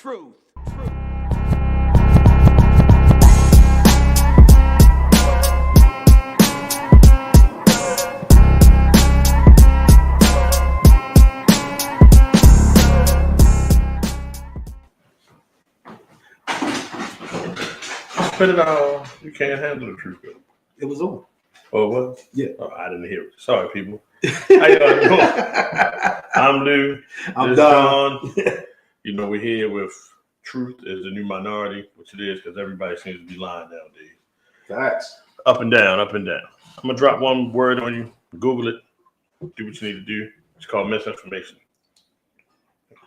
Truth. Put it on. You can't handle the truth. It was on. Oh, it was? Yeah. Oh, I didn't hear it. Sorry, people. How y'all doing? I'm Lou. I'm Don. You know, we're here with truth is the new minority, which it is because everybody seems to be lying nowadays. Facts. Up and down, up and down. I'm going to drop one word on you. Google it. Do what you need to do. It's called misinformation.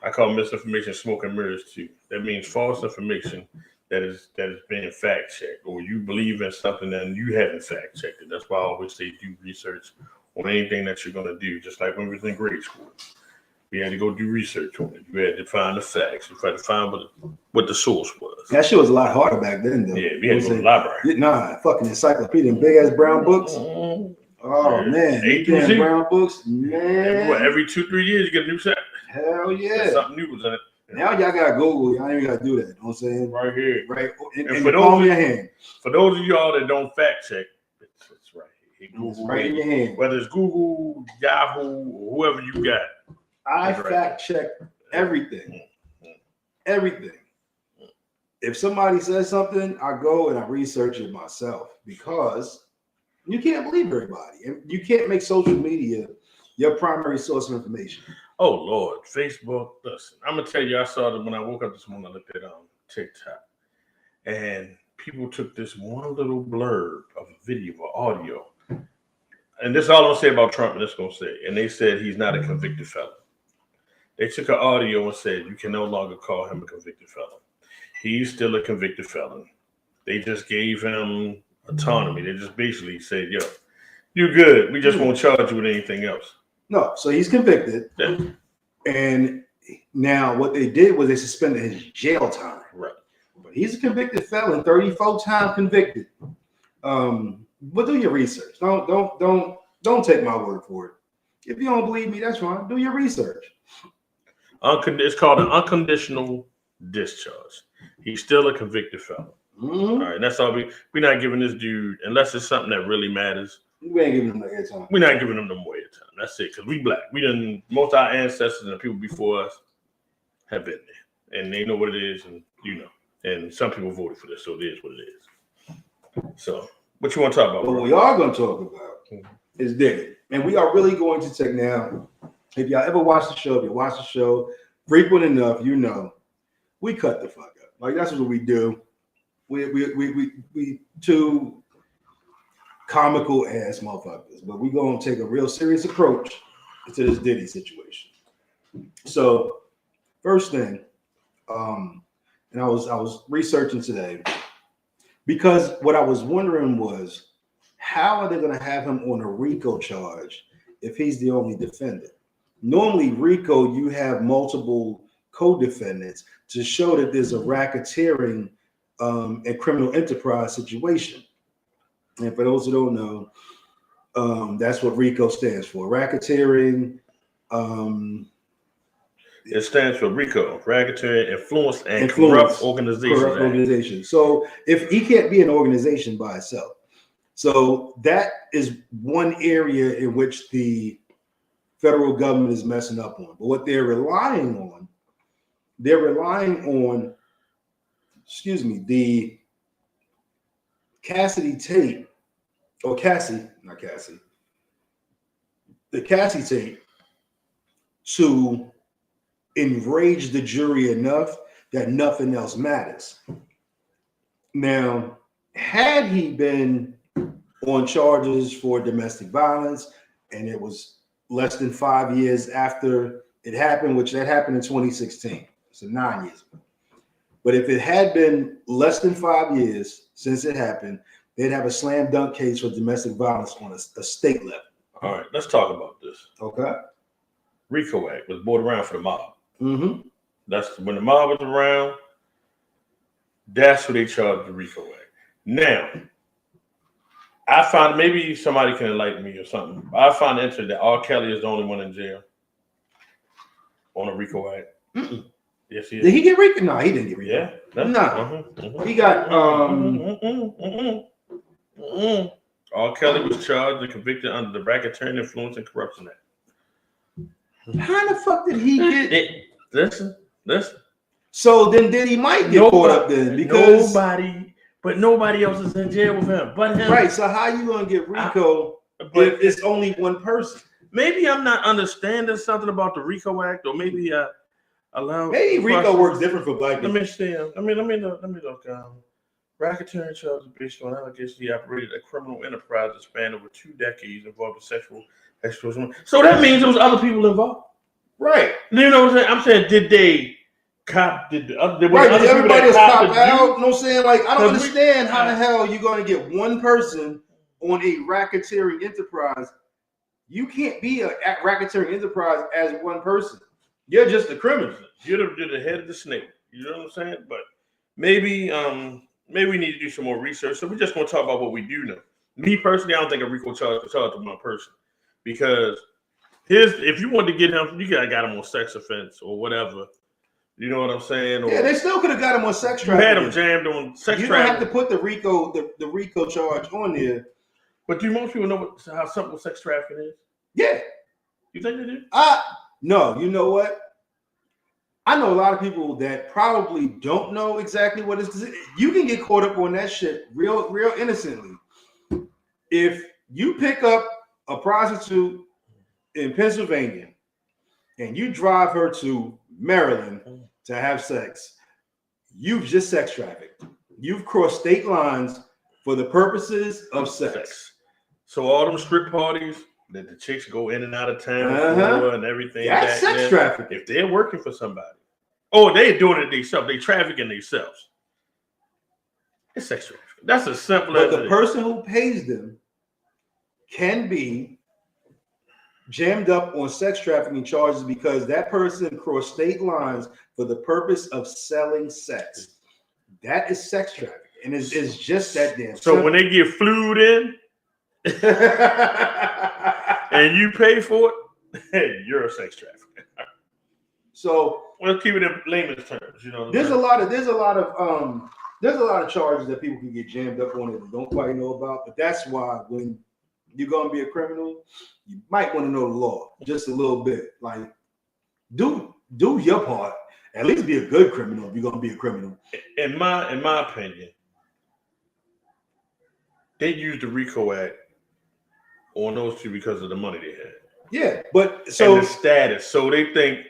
I call misinformation smoke and mirrors too. That means false information that is being fact checked, or you believe in something and you haven't fact checked it. That's why I always say do research on anything that you're gonna do. Just like when we was in grade school, we had to go do research on it. You had to find the facts. You had to find what the source was. That shit was a lot harder back then, though. Yeah, we had to go to the library. Nah, fucking encyclopedia and big ass brown books. Oh man, A-Z. brown books, man. Every 2-3 years you get a new set. Hell yeah. Something new was in it. Now y'all got Google. Y'all ain't even got to do that. You know what I'm saying? Right here. Right. And for those of your hand. For those of y'all that don't fact check, it's right here. It's right in your hand. Whether it's Google, Yahoo, or whoever you got. I fact check everything. Everything. If somebody says something, I go and I research it myself because you can't believe everybody. And you can't make social media your primary source of information. Oh, Lord. Facebook. Listen, I'm going to tell you, I saw that when I woke up this morning, I looked at TikTok. And people took this one little blurb of a video or audio. And this is all I'm going to say about Trump, and this going to say. And they said he's not a convicted felon. They took an audio and said you can no longer call him a convicted felon. He's still a convicted felon. They just gave him autonomy. They just basically said, yo, you're good. We just won't charge you with anything else. No, so he's convicted. Yeah. And now what they did was they suspended his jail time. Right. But he's a convicted felon, 34 times convicted. But do your research. Don't take my word for it. If you don't believe me, that's fine. Do your research. It's called an unconditional discharge. He's still a convicted felon. Mm-hmm. All right, that's all we're not giving this dude, unless it's something that really matters. We ain't giving him no airtime. We're not giving him no more airtime. That's it, because we black. Most of our ancestors and the people before us have been there, and they know what it is, and and some people voted for this, so it is what it is. So, what you want to talk about? What we are going to talk about is Diddy, and we are really going to take now. If y'all ever watch the show, if you watch the show frequent enough, you know we cut the fuck up. Like that's what we do. We two comical ass motherfuckers, but we gonna take a real serious approach to this Diddy situation. So first thing, and I was researching today because what I was wondering was how are they gonna have him on a RICO charge if he's the only defendant? Normally, RICO, you have multiple co-defendants to show that there's a racketeering and criminal enterprise situation. And for those who don't know, that's what RICO stands for. Racketeering. It stands for RICO, Racketeering, Influence, and Corrupt Organization. So if he can't be an organization by itself. So that is one area in which the federal government is messing up on. But what they're relying on, the Cassie tape to enrage the jury enough that nothing else matters. Now, had he been on charges for domestic violence and it was less than 5 years after it happened, which that happened in 2016, so 9 years ago. But if it had been less than 5 years since it happened, they'd have a slam dunk case for domestic violence on a state level. All right, let's talk about this. Okay. RICO Act was brought around for the mob. Mm-hmm. That's when the mob was around. That's who they charged the RICO Act. Now, I find maybe somebody can enlighten me or something. I find it interesting that R. Kelly is the only one in jail on a RICO Act. Mm-mm. Yes, he is. Did he get RICO? No, he didn't get RICO. Yeah. Nah. He got R. Kelly was charged and convicted under the Racketeering Influence and Corruption Act. How the fuck did he get? Listen. So then Diddy might get caught up then because nobody else is in jail with him but him. Right. So how you gonna get RICO if it's only one person? Maybe I'm not understanding something about the RICO Act, or maybe maybe RICO works different for black people. Let me see. Let me look. Racketeering charges based on allegations he operated a criminal enterprise that spanned over 2 decades involving sexual exploitation. So that means there was other people involved, right? You know what I'm saying? I'm saying, did they cop? Did everybody just cop out? You know what I'm saying? Like, I don't understand how the hell you're going to get one person on a racketeering enterprise. You can't be a racketeering enterprise as one person. You're just a criminal. You're the head of the snake. You know what I'm saying? But maybe we need to do some more research. So we're just going to talk about what we do know. Me personally, I don't think a RICO charge could charge to one person, because if you want to get him, you got him on sex offense or whatever. You know what I'm saying? Or, yeah, they still could have got him on sex trafficking. Had him jammed on sex trafficking. You don't have to put the RICO charge on there. But do most people know how simple sex trafficking is? Yeah. You think they do? No. You know what? I know a lot of people that probably don't know exactly what it is. You can get caught up on that shit real innocently. If you pick up a prostitute in Pennsylvania and you drive her to Maryland to have sex, you've just sex trafficked. You've crossed state lines for the purposes of sex. So all them strip parties that the chicks go in and out of town for and everything. That's sex trafficking. If they're working for somebody. Oh, they're doing it themselves. They trafficking themselves. It's sex trafficking. That's as simple as the person who pays them can be jammed up on sex trafficking charges because that person crossed state lines for the purpose of selling sex. That is sex trafficking. And it's just that damn So simple. When they get flued in and you pay for it, hey, you're a sex trafficker. So let's keep it in layman's terms. You know, there's a lot of charges that people can get jammed up on that they don't quite know about. But that's why when you're gonna be a criminal, you might want to know the law just a little bit. Like, do your part. At least be a good criminal if you're gonna be a criminal. In my opinion, they used the RICO Act on those two because of the money they had. Yeah, but so and the status. So they think.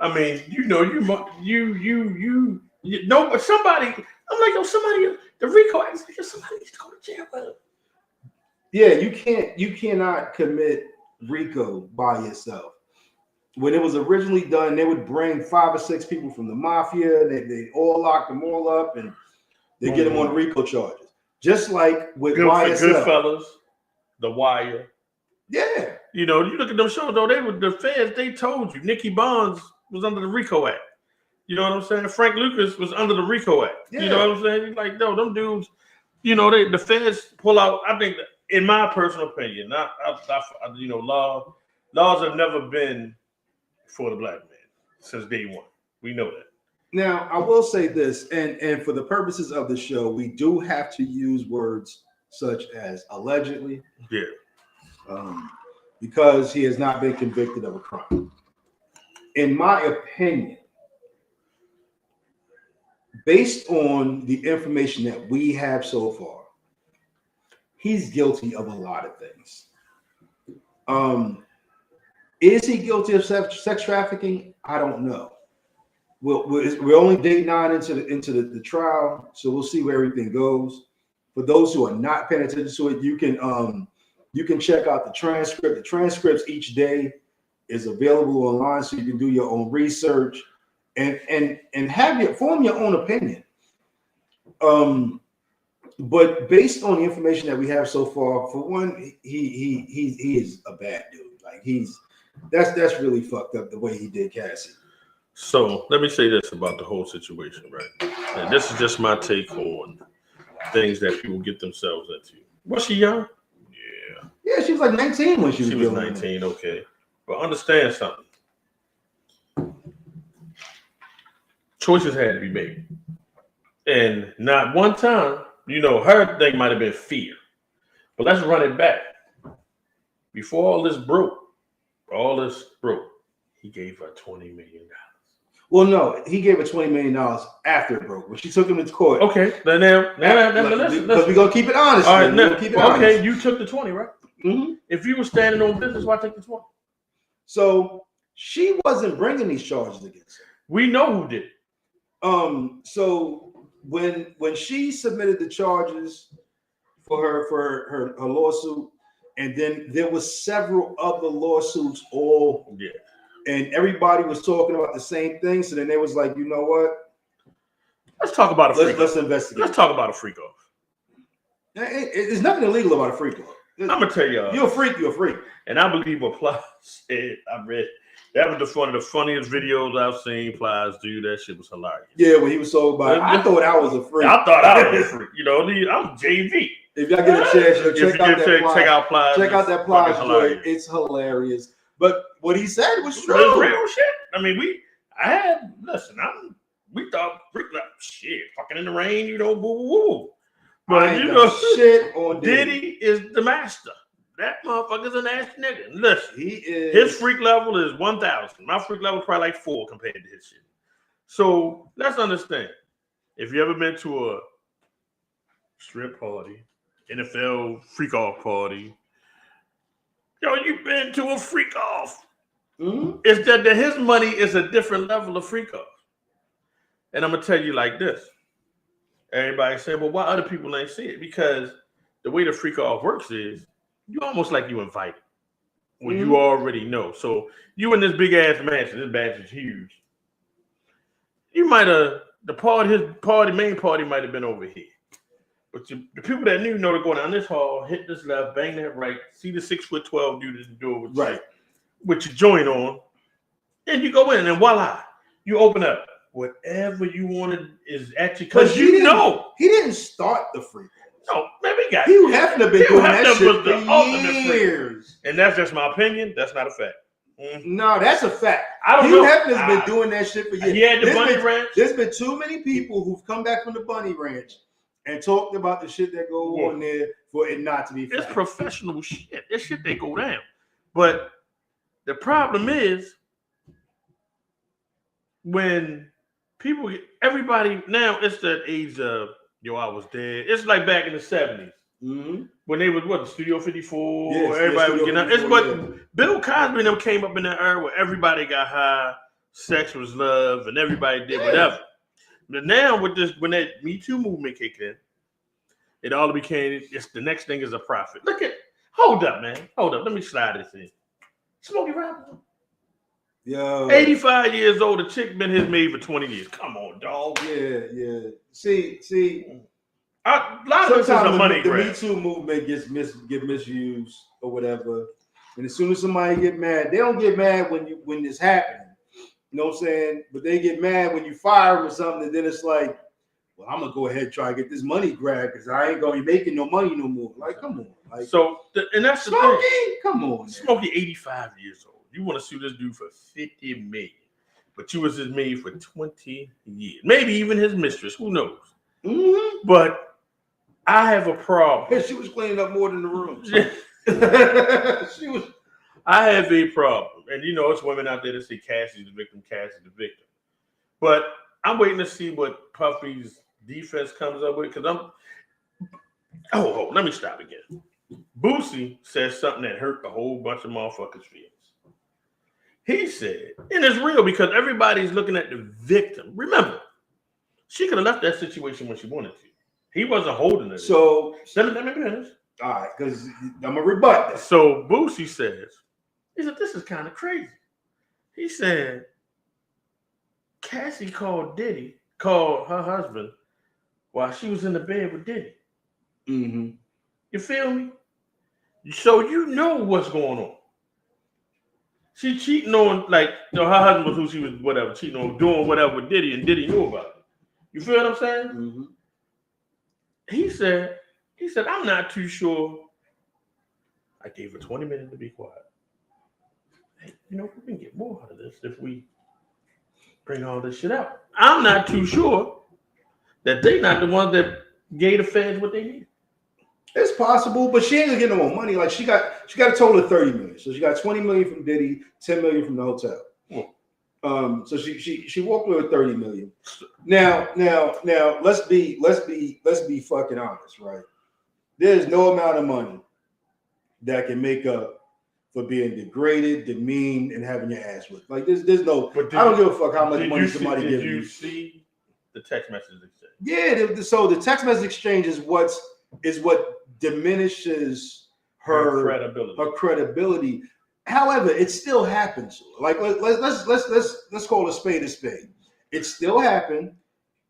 I mean, you know, but somebody. I'm like, yo, somebody. The RICO Act. Somebody needs to go to jail with him. Yeah, you cannot commit RICO by yourself. When it was originally done, they would bring 5 or 6 people from the mafia. They all lock them all up and they get them on RICO charges. Just like with YSL. Goodfellas, The Wire. Yeah. You know, you look at them shows though, the feds, they told you Nicky Barnes was under the RICO Act. You know what I'm saying? Frank Lucas was under the RICO Act. Yeah. You know what I'm saying? Like, no, them dudes, you know, the feds pull out. I think, in my personal opinion, you know, laws have never been for the black man since day one. We know that. Now, I will say this, and for the purposes of the show, we do have to use words such as allegedly. Yeah. Because he has not been convicted of a crime. In my opinion, based on the information that we have so far, he's guilty of a lot of things. Is he guilty of sex trafficking? I don't know. We're only day 9 into the trial, so we'll see where everything goes. For those who are not paying attention to it, you can check out the transcript. The transcripts each day is available online, so you can do your own research and form your own opinion. But based on the information that we have so far, for one, he is a bad dude. Like that's really fucked up the way he did Cassie. So let me say this about the whole situation, right? And this is just my take on things that people get themselves into. Was she young? Yeah, she was like 19 when she was 19, okay. But understand something. choices had to be made. And not one time, her thing might have been fear. But let's run it back. Before all this broke, he gave her $20 million. Well, no, he gave her $20 million after it broke. When she took him to court. Okay, now listen. Because we're going to keep it honest. All right, honest. You took the 20, right? Mm-hmm. If you were standing on business, why take the 20? So she wasn't bringing these charges against her. We know who did. So when she submitted the charges for her lawsuit, and then there was several other lawsuits and everybody was talking about the same thing. So then they was like, you know what? Let's talk about a freak off. Let's investigate. Let's talk about a freak off. There's nothing illegal about a freak off. I'm gonna tell y'all. You're a freak. And I believe what Plies said, I read that was one of the funniest videos I've seen Plies do. That shit was hilarious. Yeah, when he was so about it, I thought I was a freak. I thought I was a freak. I'm JV. If y'all get a chance, check out Plies. Check out that Plies joy. It's hilarious. But what he said was true. It's real shit. I mean, we thought freak like shit, fucking in the rain, boo boo boo. But shit on Diddy is the master. That motherfucker's a nasty nigga. Listen, he is. His freak level is 1,000. My freak level is probably like 4 compared to his shit. So let's understand. If you ever been to a strip party, NFL freak off party, you've been to a freak off. Mm-hmm. It's that his money is a different level of freak off. And I'm gonna tell you like this. Everybody say, well, why other people ain't see it? Because the way the freak off works is you almost like you invited when you already know. So you in this big ass mansion. This mansion's huge. You might have main party might have been over here. But the people that knew know to go down this hall, hit this left, bang that right, see the 6'12" dude at the door with your joint on, and you go in and voila, you open up. Whatever you wanted is actually because he didn't start the freak. No, maybe he got. Hugh Hefner been doing that shit for years, and that's just my opinion. That's not a fact. No, that's a fact. Hugh Hefner's been doing that shit for years. He had the Bunny Ranch. There's been too many people who've come back from the Bunny Ranch and talked about the shit that go on there for it not to be fact. It's professional shit. This shit they go down. But the problem is when everybody now it's that age of I was dead. It's like back in the 70s when they was the Studio 54. Everybody was getting out. It's what Bill Cosby and them came up in that era where everybody got high, sex was love, and everybody did whatever. But now when that Me Too movement kicked in, it all became the next thing is a profit. Hold up, man. Hold up. Let me slide this in. Smokey Robinson. Yo, 85 years old. The chick been his maid for 20 years. Come on, dog. Yeah. See. A lot of this is a money grab. The Me Too movement get misused or whatever, and as soon as somebody get mad, they don't get mad when it's happening. You know what I'm saying? But they get mad when you fire them or something, and then it's like, well, I'm gonna go ahead and try to get this money grab because I ain't gonna be making no money no more. Like, come on. Like, and that's Smokey. The thing. Come on, man. Smokey, 85 years old. You want to sue this dude for $50 million, but you was his maid for 20 years, maybe even his mistress. Who knows? Mm-hmm. But I have a problem. She was cleaning up more than the room. I have a problem, and it's women out there that say Cassie's the victim, But I'm waiting to see what Puffy's defense comes up with because let me stop again. Boosie said something that hurt a whole bunch of motherfuckers' feelings. He said, and it's real because everybody's looking at the victim. Remember, she could have left that situation when she wanted to. He wasn't holding it. So let me finish. All right, because I'm gonna rebut that. So Boosie said, this is kind of crazy. He said, Cassie called her husband while she was in the bed with Diddy. Mm-hmm. You feel me? So you know what's going on. She cheating on, her husband was who she was, whatever, cheating on, doing whatever with Diddy, and Diddy knew about it. You feel what I'm saying? Mm-hmm. He said, I'm not too sure. I gave her 20 minutes to be quiet. Hey, we can get more out of this if we bring all this shit out. I'm not too sure that they not the ones that gave the feds what they need. It's possible, but she ain't gonna get no more money. Like she got a total of 30 million. So she got 20 million from Diddy, 10 million from the hotel. So she walked away with 30 million. Now let's be fucking honest, right? There's no amount of money that can make up for being degraded, demeaned, and having your ass whipped. Like there's no. I don't give a fuck how much money somebody gives you. Did you see the text message exchange? Yeah. So the text message exchange is what diminishes her credibility. However, it still happens. Like let's call a spade a spade. It still happened.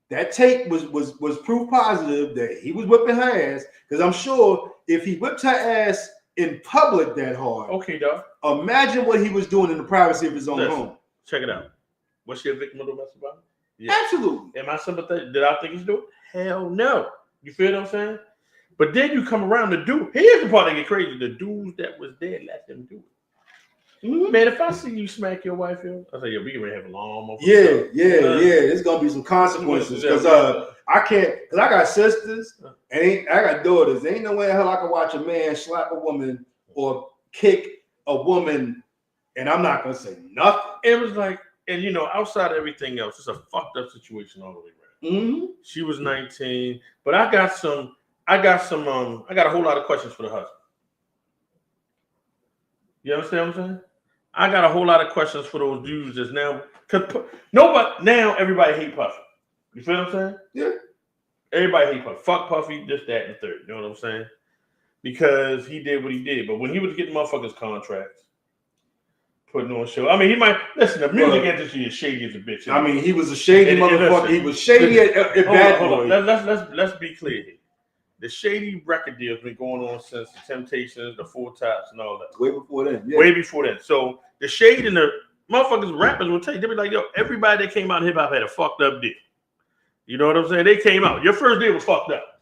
That tape was proof positive that he was whipping her ass. Because I'm sure if he whipped her ass in public that hard, okay, dog. Imagine what he was doing in the privacy of his own home. Check it out. Was she a victim of domestic violence? Yeah. Absolutely. Am I sympathetic? Did I think he's doing? Hell no. You feel what I'm saying? But then you come around the dude. Here's the part that get crazy. The dudes that was there let them do it. Mm-hmm. Man, if I see you smack your wife, I say, we can have a long. Yeah. There's gonna be some consequences because I can't. Because I got sisters and I got daughters. There ain't no way in hell I can watch a man slap a woman or kick a woman, and I'm not gonna say nothing. It was like, and outside of everything else, it's a fucked up situation all the way around. Mm-hmm. She was 19, but I got a whole lot of questions for the husband. You understand what I'm saying? I got a whole lot of questions for those dudes just now. Now everybody hate Puffy. You feel what I'm saying? Yeah. Everybody hate Puffy. Fuck Puffy, this, that, and the third. You know what I'm saying? Because he did what he did. But when he was getting motherfuckers contracts, putting on show. I mean, he might listen. The music industry is shady as a bitch. I mean, he was a shady motherfucker. He was shady at Bad Boy. Let's be clear here. The shady record deal's been going on since the Temptations, the Four Tops, and all that. Way before then. Yeah. Way before then. So the shade and the motherfuckers, rappers will tell you, they'll be like, yo, everybody that came out of hip hop had a fucked up deal. You know what I'm saying? They came out. Your first deal was fucked up.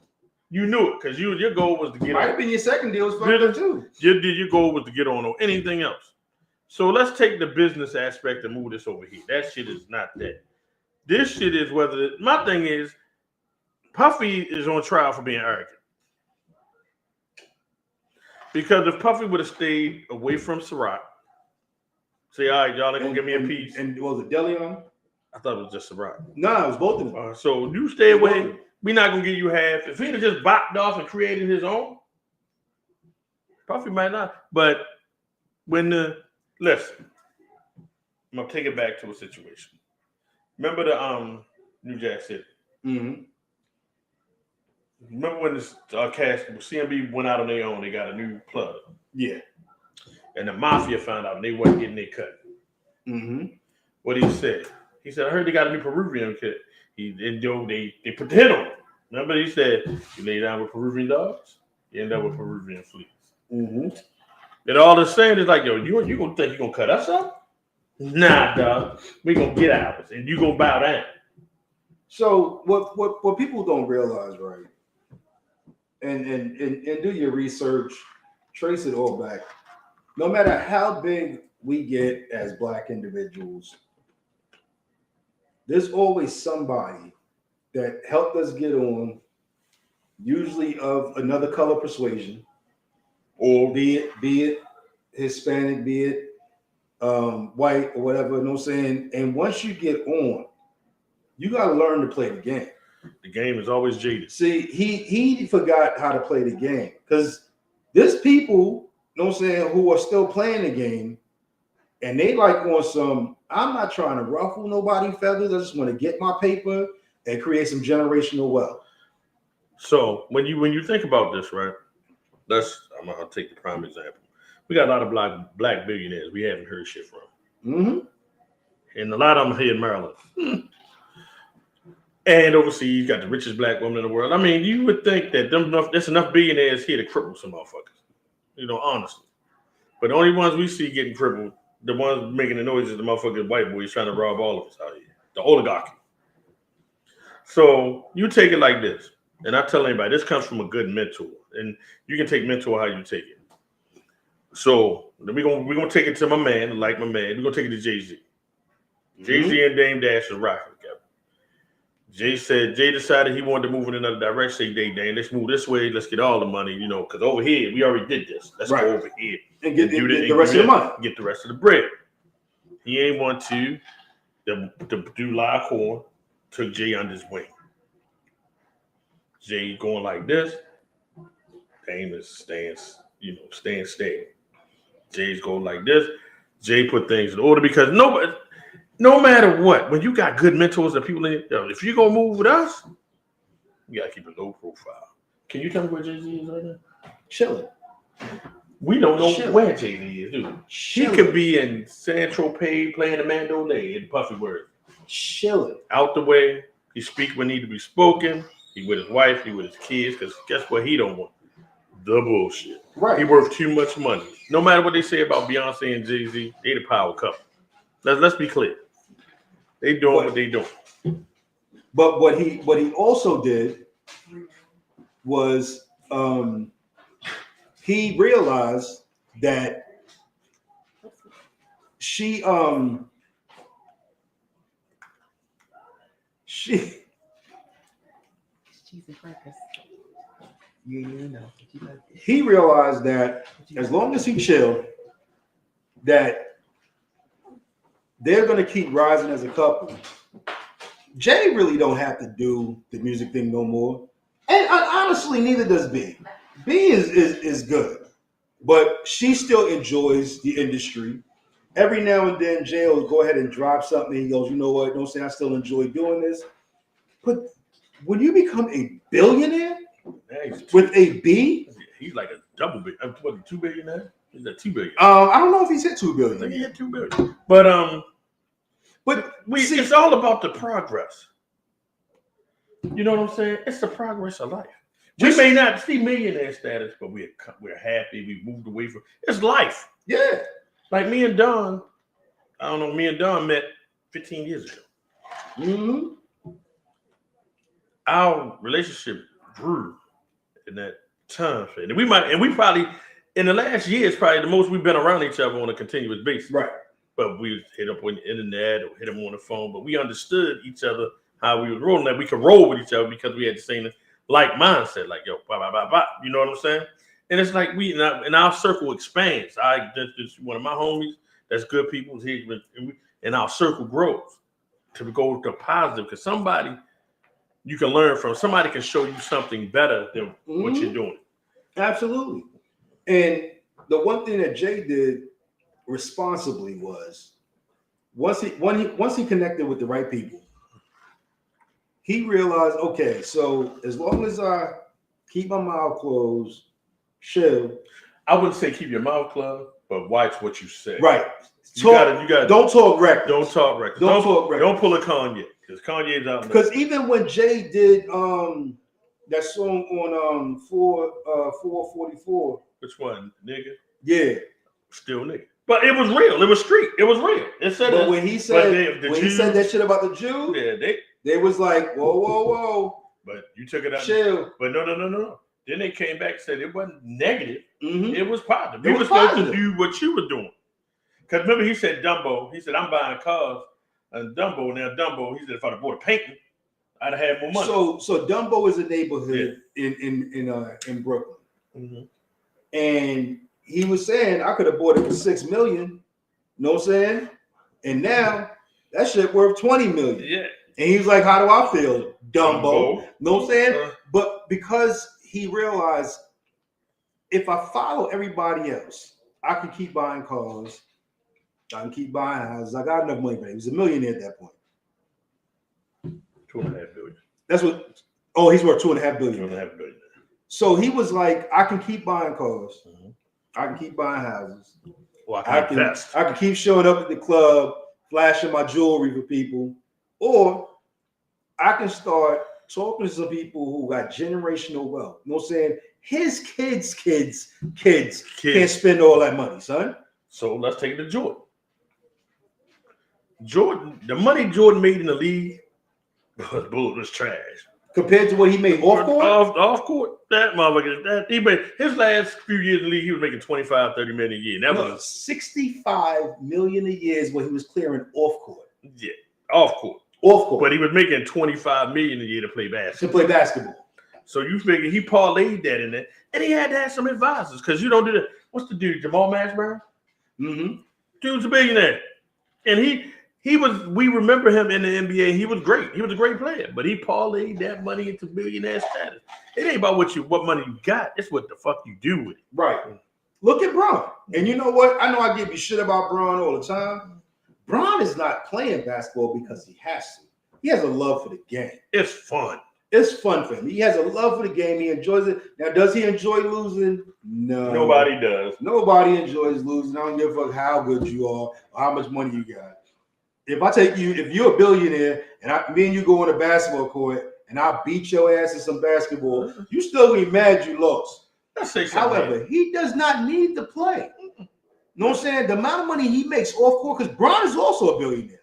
You knew it because your goal was to get on. Might have been your second deal was fucked up too. Your goal was to get on or anything else. So let's take the business aspect and move this over here. That shit is not that. This shit is my thing is, Puffy is on trial for being arrogant. Because if Puffy would have stayed away from Ciroc, say, all right, y'all ain't gonna give me a piece. And was it Deleon? I thought it was just Ciroc. No, it was both of them. So you stay away. We're not gonna give you half. If he'd have just bopped off and created his own, Puffy might not. But listen, I'm gonna take it back to a situation. Remember the New Jack City? Mm-hmm. Remember when this cast CMB went out on their own? They got a new plug. Yeah. And the mafia found out and they wasn't getting their cut. Mm-hmm. What he said? He said, I heard they got a new Peruvian cut. They put the hit on him. Remember he said, you lay down with Peruvian dogs, you end up with Peruvian fleas. Mm-hmm. And all they're saying is like, yo, you gonna think you gonna cut us up? Nah, dog. We gonna get ours and you gonna bow down. So what people don't realize, right? And do your research, trace it all back. No matter how big we get as Black individuals, there's always somebody that helped us get on, usually of another color persuasion, or be it Hispanic, be it white or whatever, you know what I'm saying? And once you get on, you got to learn to play the game. The game is always jaded. See, he forgot how to play the game because there's people, you know what I'm saying, who are still playing the game and they like on some, I'm not trying to ruffle nobody's feathers. I just want to get my paper and create some generational wealth. So when you think about this, right? I'll take the prime example. We got a lot of black billionaires we haven't heard shit from. Mm-hmm. And a lot of them here in Maryland. And overseas, you got the richest black woman in the world. I mean, you would think that there's enough billionaires here to cripple some motherfuckers. You know, honestly. But the only ones we see getting crippled, the ones making the noises, the motherfucking white boys trying to rob all of us out here. The oligarchy. So you take it like this. And I tell anybody, this comes from a good mentor. And you can take mentor how you take it. So we're gonna take it to my man, like my man. We're gonna take it to Jay-Z. Jay-Z and Dame Dash are rocking together. Jay decided he wanted to move in another direction. Say, Dame, let's move this way. Let's get all the money, because over here, we already did this. Let's go over here and get the rest of the money. Get the rest of the bread. He ain't want to do live horn, took Jay under his wing. Jay going like this. Dame is staying steady. Jay's going like this. Jay put things in order because no matter what, when you got good mentors and people if you're gonna move with us, you gotta keep a low profile. Can you tell me where Jay-Z is right now? Chilling. We don't know where Jay-Z is, do we? He could be in San Tropez playing the mandolin in Puffy Word. Chilling. Out the way. He speak when need to be spoken. He with his wife, he with his kids, because guess what he don't want? The bullshit. Right. He worth too much money. No matter what they say about Beyonce and Jay-Z, they the power couple. Let's be clear. They doing what they doing. But what he also did was he realized that she's a breakfast. He realized that as long as he chilled, that they're going to keep rising as a couple. Jay really don't have to do the music thing no more, and honestly, neither does B. B is good, but she still enjoys the industry. Every now and then, Jay will go ahead and drop something. He goes, you know what? Don't say I still enjoy doing this, but when you become a billionaire with a B, he's like a double big. What, $2 billion now? He's at $2 billion. I don't know if he's hit $2 billion. I think he hit $2 billion. But it's all about the progress. You know what I'm saying? It's the progress of life. We may not see millionaire status, but we're happy. We moved away from it's life. Yeah. Like me and Don, me and Don met 15 years ago. Mm-hmm. Our relationship grew in that time frame. And we probably in the last year is probably the most we've been around each other on a continuous basis. Right. But we hit up on the internet or hit them on the phone, but we understood each other, how we was rolling, that we could roll with each other because we had the same like mindset, like, yo, blah, blah, blah, blah. You know what I'm saying? And it's like and our circle expands. That's one of my homies, that's good people, and our circle grows to go to positive because somebody you can learn from, somebody can show you something better than what you're doing. Absolutely. And the one thing that Jay did responsibly was once he connected with the right people, he realized, okay, so as long as I keep my mouth closed, chill. I wouldn't say keep your mouth closed, but watch what you say. Right. You gotta don't talk reckless. Don't talk reckless. Don't talk reckless. Don't pull a Kanye, because Kanye's out. Because even when Jay did that song on 444. Which one, nigga? Yeah. Still nigga. But it was real. It was street. It was real. It said. But when he said he said that shit about the Jews, yeah, they was like, whoa. But you took it out. Chill. But no. Then they came back and said it wasn't negative. Mm-hmm. It was positive. It was supposed to do what you were doing. Because remember, he said Dumbo. He said, I'm buying cars. And Dumbo, he said, if I'd have bought a painting, I'd have had more money. So Dumbo is a neighborhood in Brooklyn. Mm-hmm. And he was saying, I could have bought it for $6 million. You know what I'm saying? And now that shit worth $20 million. Yeah. And he was like, how do I feel, Dumbo? You know what I'm saying? But because he realized if I follow everybody else, I can keep buying cars. I can keep buying houses. I got enough money for it. He was a millionaire at that point. $2.5 billion. That's what. Oh, he's worth $2.5 billion. $2.5 billion. So he was like, I can keep buying cars. Mm-hmm. I can keep buying houses. Well, I can keep showing up at the club, flashing my jewelry for people, or I can start talking to some people who got generational wealth. You know what I'm saying? His kids can't spend all that money, son. So let's take it to Jordan. The money Jordan made in the league was trash. Compared to what he made off court? Off court, that motherfucker, he made his last few years in the league, he was making $25-30 million a year. That was $65 million a year is what he was clearing off court. Yeah, off court. Off court. But he was making $25 million a year to play basketball. To play basketball. So you figure he parlayed that in there, and he had to have some advisors because you don't do that. What's the dude, Jamal Mashburn? Mm-hmm. Dude's a billionaire, and he was. We remember him in the NBA. He was great. He was a great player, but he parlayed that money into billionaire status. It ain't about what money you got. It's what the fuck you do with it. Right. Look at Bron. And you know what? I know I give you shit about Bron all the time. Bron is not playing basketball because he has to. He has a love for the game. It's fun. It's fun for him. He has a love for the game. He enjoys it. Now, does he enjoy losing? No. Nobody does. Nobody enjoys losing. I don't give a fuck how good you are or how much money you got. If I take you, if you're a billionaire and me and you go on a basketball court and I beat your ass in some basketball, you still gonna be mad you lost. However, he does not need to play. You know what I'm saying? The amount of money he makes off court, because Bron is also a billionaire.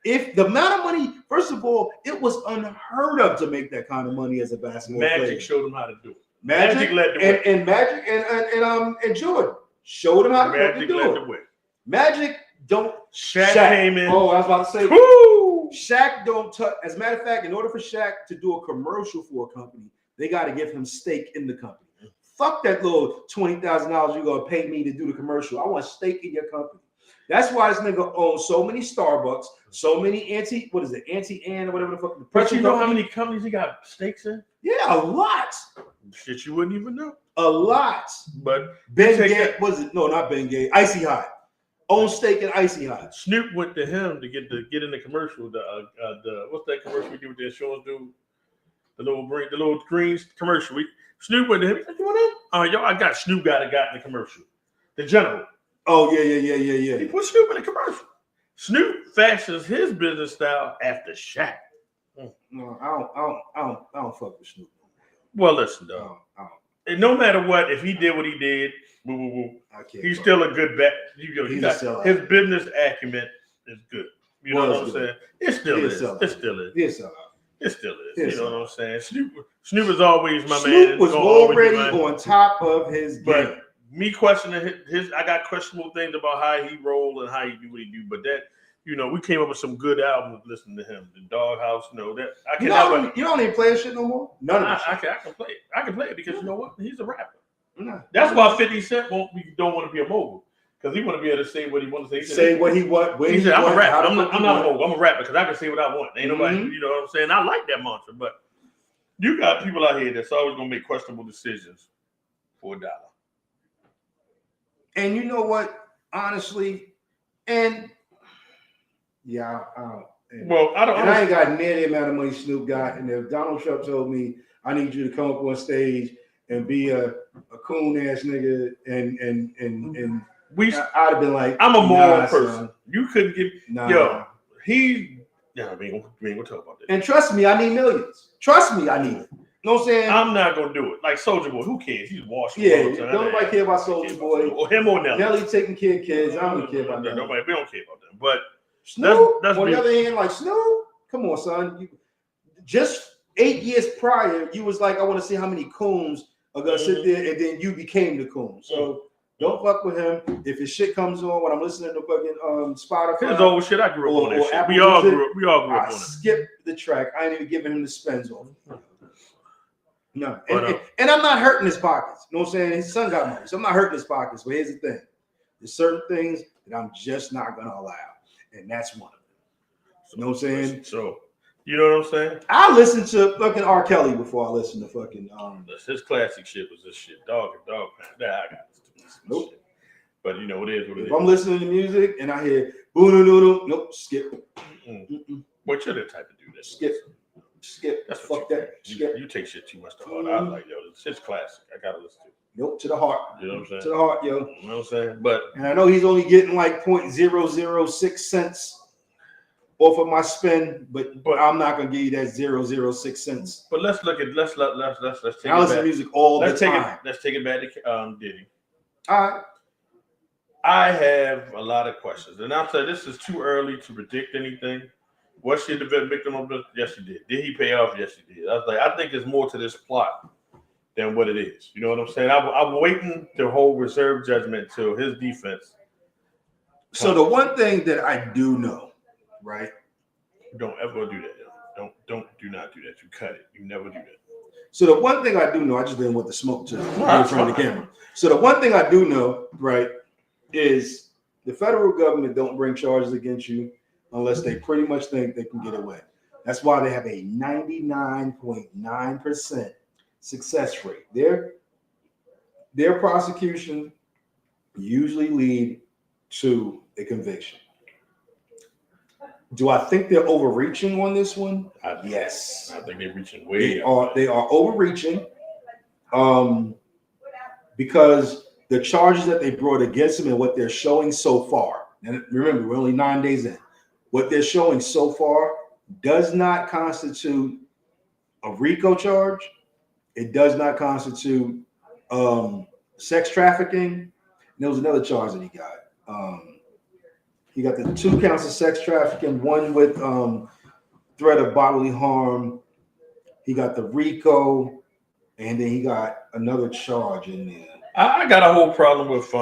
If the amount of money, first of all, it was unheard of to make that kind of money as a basketball player. Magic showed him how to do it. Magic led the way. And Magic and Jordan showed him how to do it. Magic don't. Shaq came in. Oh, I was about to say. Woo! Shaq don't touch. As a matter of fact, in order for Shaq to do a commercial for a company, they got to give him stake in the company. Fuck that little $20,000 you're gonna pay me to do the commercial. I want stake in your company. That's why this nigga owns so many Starbucks, so many Ann or whatever the fuck. But you know how many companies he got stakes in? Yeah, a lot. Shit, you wouldn't even know. A lot. But Ben Gay was it? No, not Ben Gay. Icy Hot. Own stake in Icy Hot. Snoop went to him to get in the commercial. The what's that commercial we do with the insurance dude? The little green commercial. Snoop went to him. He's like, you want in? Yo, I got Snoop got in the commercial. The general. Oh yeah. He put Snoop in the commercial. Snoop fashions his business style after Shaq. No, I don't fuck with Snoop. Well, listen, dog. No matter what, if he did what he did, he's still a good bet. His business acumen is good. You know what I'm saying? It still is. It still is. It still is. You know what I'm saying? Snoop is always my man. Snoop was already on top of his game. But me questioning I got questionable things about how he roll and how he do what he do. But that, we came up with some good albums listening to him. The Doghouse, that I can never. You don't even play that shit no more. None of it. I can play it. I can play it because you know what? He's a rapper. That's why 50 Cent don't want to be a mogul. Because he want to be able to say what he wants to say. Say what he want. He said, I'm a rapper. I'm not a mogul. I'm a rapper because I can say what I want. Ain't nobody, you know what I'm saying? I like that mantra. But you got people out here that's always going to make questionable decisions for $1. And you know what? Honestly, and yeah, I ain't got near the amount of money Snoop got. And if Donald Trump told me, I need you to come up on stage and be a coon ass nigga and I'd have been like, I'm a moral person. Son. You couldn't give we ain't gonna talk about that. And trust me, I need millions. Trust me, I need it. You know what I'm saying? I'm not gonna do it. Like Soulja Boy, who cares? He's washing. Yeah, don't nobody care about Soulja Boy. Or him or Nelly. Nelly taking care of kids. I don't care about that. Nobody, we don't care about them. But Snoop, on the other hand, like Snoop, come on, son. Just 8 years prior, you was like, I want to see how many coons are gonna sit there, and then you became the coon. So don't fuck with him. If his shit comes on when I'm listening to fucking Spotify, his old shit, I grew up on that shit. We all grew up on it. Skip the track. I ain't even giving him the spends on it. No, and I'm not hurting his pockets. You know what I'm saying? His son got money, so I'm not hurting his pockets. But here's the thing: there's certain things that I'm just not gonna allow, and that's one of them. You know what I'm saying? So, you know what I'm saying? I listened to fucking R. Kelly before I listened to fucking. His classic shit was this shit, dog and dog pound. That I got. Nope. Shit. But you know it is what it is. If I'm listening to music and I hear boo doo doo doo, nope, skip. What you're the type to do that? Skip. That's fuck that. Skip. You take shit too much to heart. I like this shit's classic. I gotta listen to it. Nope, to the heart. You know what I'm saying? To the heart, yo. You know what I'm saying? But and I know he's only getting like 0.006 cents off of my spend, but I'm not gonna give you that 0.006 cents. But let's take it I listen to music all the time. Let's take it back to Diddy. All right. I have a lot of questions, and I'll tell you, this is too early to predict anything. Was she the victim of this? Yes, she did. Did he pay off? Yes, he did. I was like, I think there's more to this plot than what it is. You know what I'm saying? I'm waiting to hold reserve judgment till his defense. So the one thing that I do know, right, Don't ever do that. Yo. Do not do that. You cut it. You never do that. So the one thing I do know, I just didn't want the smoke to be No, in front of the camera. So the one thing I do know, right, is the federal government don't bring charges against you unless they pretty much think they can get away. That's why they have a 99.9% success rate. Their prosecution usually lead to a conviction. Do I think they're overreaching on this one? Yes. I think they're reaching way. They are overreaching, because the charges that they brought against them and what they're showing so far. And remember, we're only 9 days in. What they're showing so far does not constitute a RICO charge. It does not constitute sex trafficking. And there was another charge that he got. He got the 2 counts of sex trafficking, one with threat of bodily harm. He got the RICO, and then he got another charge in there. I got a whole problem with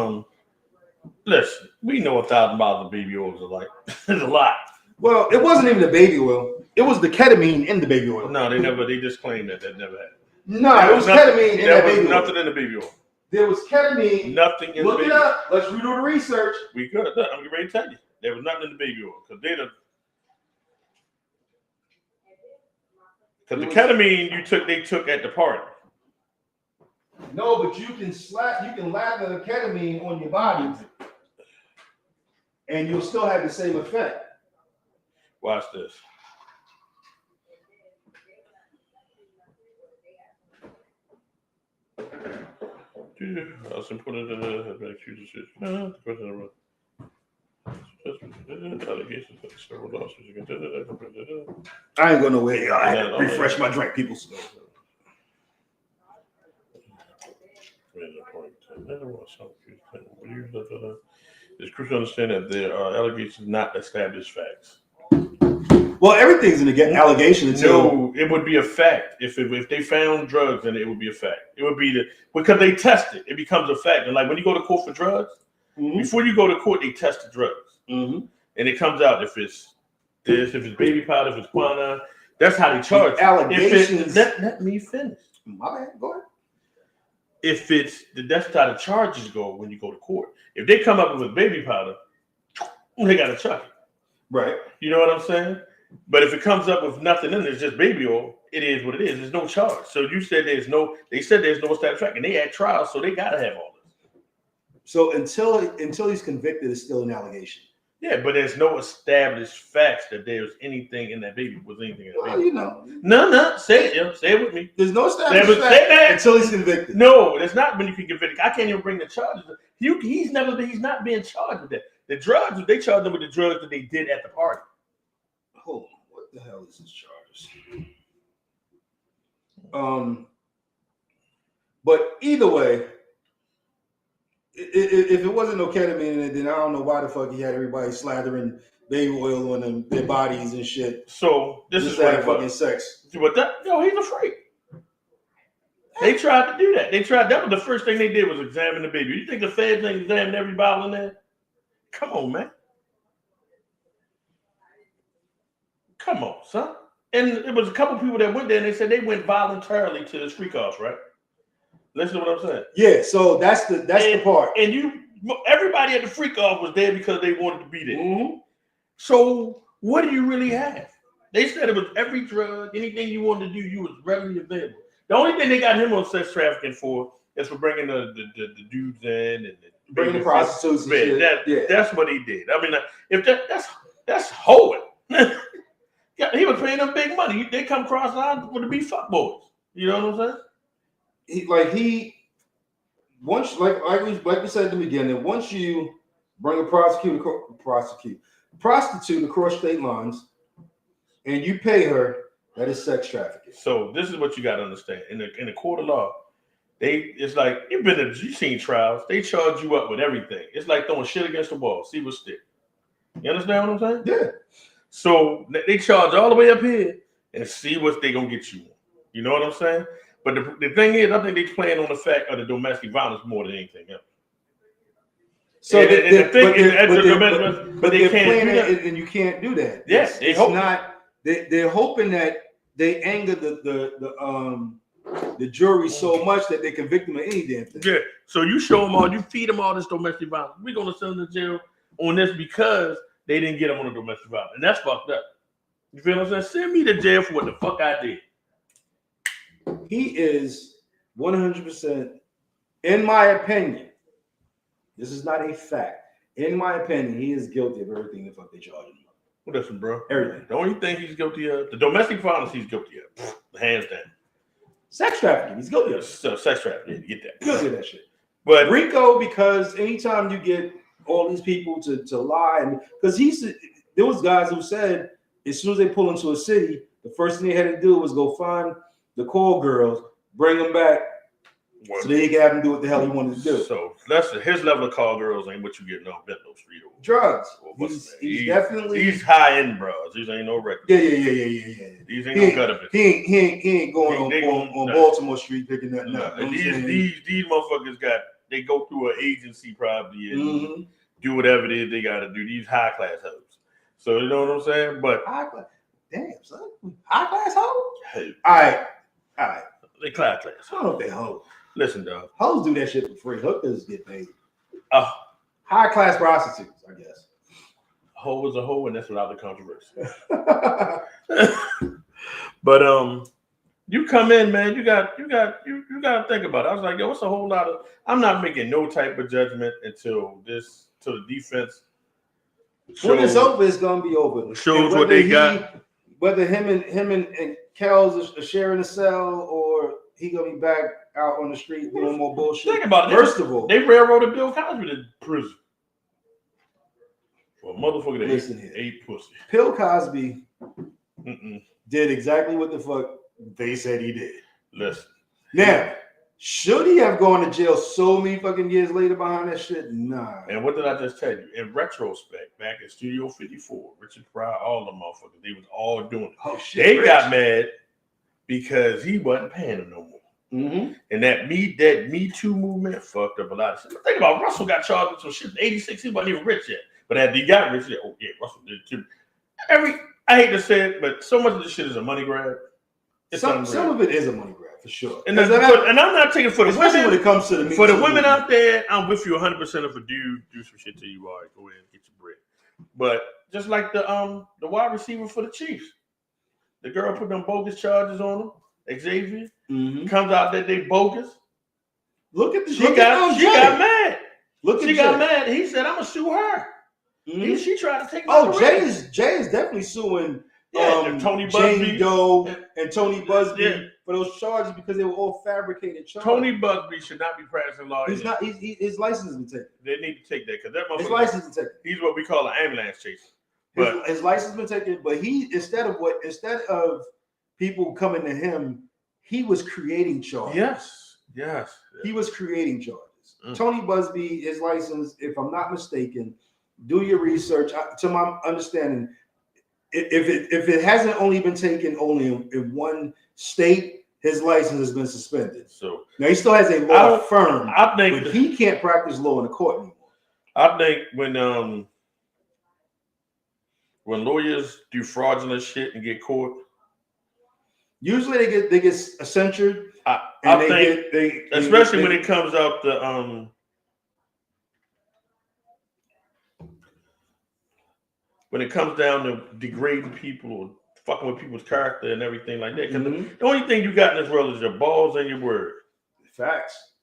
listen, we know $1,000 of baby oils are like it's a lot. Well, it wasn't even the baby oil. It was the ketamine in the baby oil. No, they just claimed that never happened. No, it was ketamine in that baby oil. There was nothing in the baby oil. There was ketamine. Nothing in the baby oil. Look it up. Let's redo the research. We could have done. I'm ready to tell you. There was nothing in the baby oil. Because the ketamine they took at the party. No, but you can lather the ketamine on your body, and you'll still have the same effect. Watch this. I ain't going nowhere. I had to refresh my drink, people. It's crucial to understand that there are allegations, not established facts. Well, everything's in the allegation until no, it would be a fact if they found drugs, then it would be a fact. It would be because they test it, it becomes a fact. And like when you go to court for drugs, before you go to court, they test the drugs, and it comes out if it's this, if it's baby powder, if it's quinine. That's how they charge. Allegations. Let me finish. My bad. Go ahead. If that's how the charges go when you go to court. If they come up with baby powder, they got to chuck it. Right. You know what I'm saying? But if it comes up with nothing in it, it's just baby oil, it is what it is. There's no charge. So they said there's no established fact, and they had trials, so they got to have all this. So until he's convicted, it's still an allegation. Yeah, but there's no established facts that there's anything in that baby. Was anything in that baby? You know. No. Say it. Yeah, say it with me. There's no established fact until he's convicted. No, that's not when you can get convicted. I can't even bring the charges. He's not being charged with that. The drugs, they charged him with the drugs that they did at the party. Hold on. What the hell is his charges? But either way, if it wasn't no ketamine in it, then I don't know why the fuck he had everybody slathering baby oil on their bodies and shit. So this is what fucking sex. But he's a freak. They tried to do that. That was the first thing they did was examine the baby. You think the feds ain't examined every bottle in there? Come on, man. Come on, son. And it was a couple people that went there and they said they went voluntarily to this freak house, right? Listen to what I'm saying. Yeah, so that's the part. And everybody at the freak off was there because they wanted to be there. Mm-hmm. So what do you really have? They said it was every drug, anything you wanted to do, you was readily available. The only thing they got him on sex trafficking for is for bringing the dudes in and bringing the prostitutes. And shit. That's what he did. I mean, if that's hoeing. Yeah, he was paying them big money. They come across the line to be fuck boys. You know what I'm saying? Once we said at the beginning, once you bring a prostitute across state lines and you pay her, that is sex trafficking. So this is what you got to understand. In the court of law, it's like you've seen trials. They charge you up with everything. It's like throwing shit against the wall, see what stick. You understand what I'm saying? Yeah. So they charge all the way up here and see what they gonna get you. You know what I'm saying? But the thing is, I think they playing on the fact of the domestic violence more than anything else. So but they can't playing it, and you can't do that. Yes, it's not they're hoping that they anger the jury so much that they convict them of any damn thing. Yeah. So you show them all, you feed them all this domestic violence. We're gonna send them to jail on this because they didn't get them on the domestic violence, and that's fucked up. You feel what I'm saying? Send me to jail for what the fuck I did. He is 100%, in my opinion. This is not a fact. In my opinion, he is guilty of everything the fuck they charge him. Well, listen, bro. Everything. The only thing he's guilty of, the domestic violence he's guilty of, hands down. Sex trafficking, he's guilty of. So sex trafficking, get that. Guilty of that shit. But RICO, because anytime you get all these people to lie, and because there was guys who said as soon as they pull into a city, the first thing they had to do was go find the call girls, bring them back, so that he could have them do what the hell he wanted to do. So that's his level of call girls ain't what you get on Bentlow Street. Drugs. He's definitely he's high end bros. These ain't no records. Yeah. These ain't no gutter bitches. He ain't going on Baltimore Street picking nothing up. These motherfuckers they go through an agency probably and do whatever it is they got to do. These high class hoes. So you know what I'm saying? But high class, damn son, high class hoe. Hey, all right. They class. I don't know if they hoes. Listen, dog. Hoes do that shit for free. Hookers get paid. High class prostitutes, I guess. A hoe is a hoe, and that's without the controversy. But you come in, man. You got to think about it. I was like, yo, it's a whole lot of. I'm not making no type of judgment until the defense. When it's over, it's gonna be over. Shows what they got. Whether him and Kells are sharing a cell, or he gonna be back out on the street doing more bullshit. Think about it. First of all, they railroaded Bill Cosby to prison. Well, motherfucker that ate pussy. Bill Cosby did exactly what the fuck they said he did. Listen. Now, should he have gone to jail so many fucking years later behind that shit? Nah. And what did I just tell you? In retrospect, back in Studio 54, Richard Pryor, all the motherfuckers, they was all doing it. Oh, shit, they got mad because he wasn't paying them no more. And that Me Too movement fucked up a lot of shit. Think about Russell got charged with some shit in 86. He wasn't even rich yet. But after he got rich, oh yeah, Russell did too. I hate to say it, but so much of this shit is a money grab. Some of it is a money grab for sure. And I'm not taking for the women. When it comes to for the women out there, I'm with you 100%. If a dude do some shit to you, all right, go ahead and get your bread. But just like the wide receiver for the Chiefs, the girl put them bogus charges on him. Xavier comes out that they bogus. She got mad. She got mad. He said, "I'm gonna sue her." She tried to take. Jay is definitely suing. Tony Busby, Jane Doe, and Tony Busby for those charges because they were all fabricated charges. Tony Busby should not be practicing law. He's not. His license is taken. They need to take that because that motherfucker. His license is taken. He's what we call an ambulance chaser. But his license been taken. But he instead of people coming to him, he was creating charges. Yes. He was creating charges. Tony Busby, his license, if I'm not mistaken, do your research. To my understanding, if it hasn't only been taken only in one state, his license has been suspended. So now he still has a law firm. I think but he can't practice law in the court anymore. I think when lawyers do fraudulent shit and get caught, usually they get censured. Especially when it comes out when it comes down to degrading people or fucking with people's character and everything like that. Because the only thing you got in this world is your balls and your word. Facts.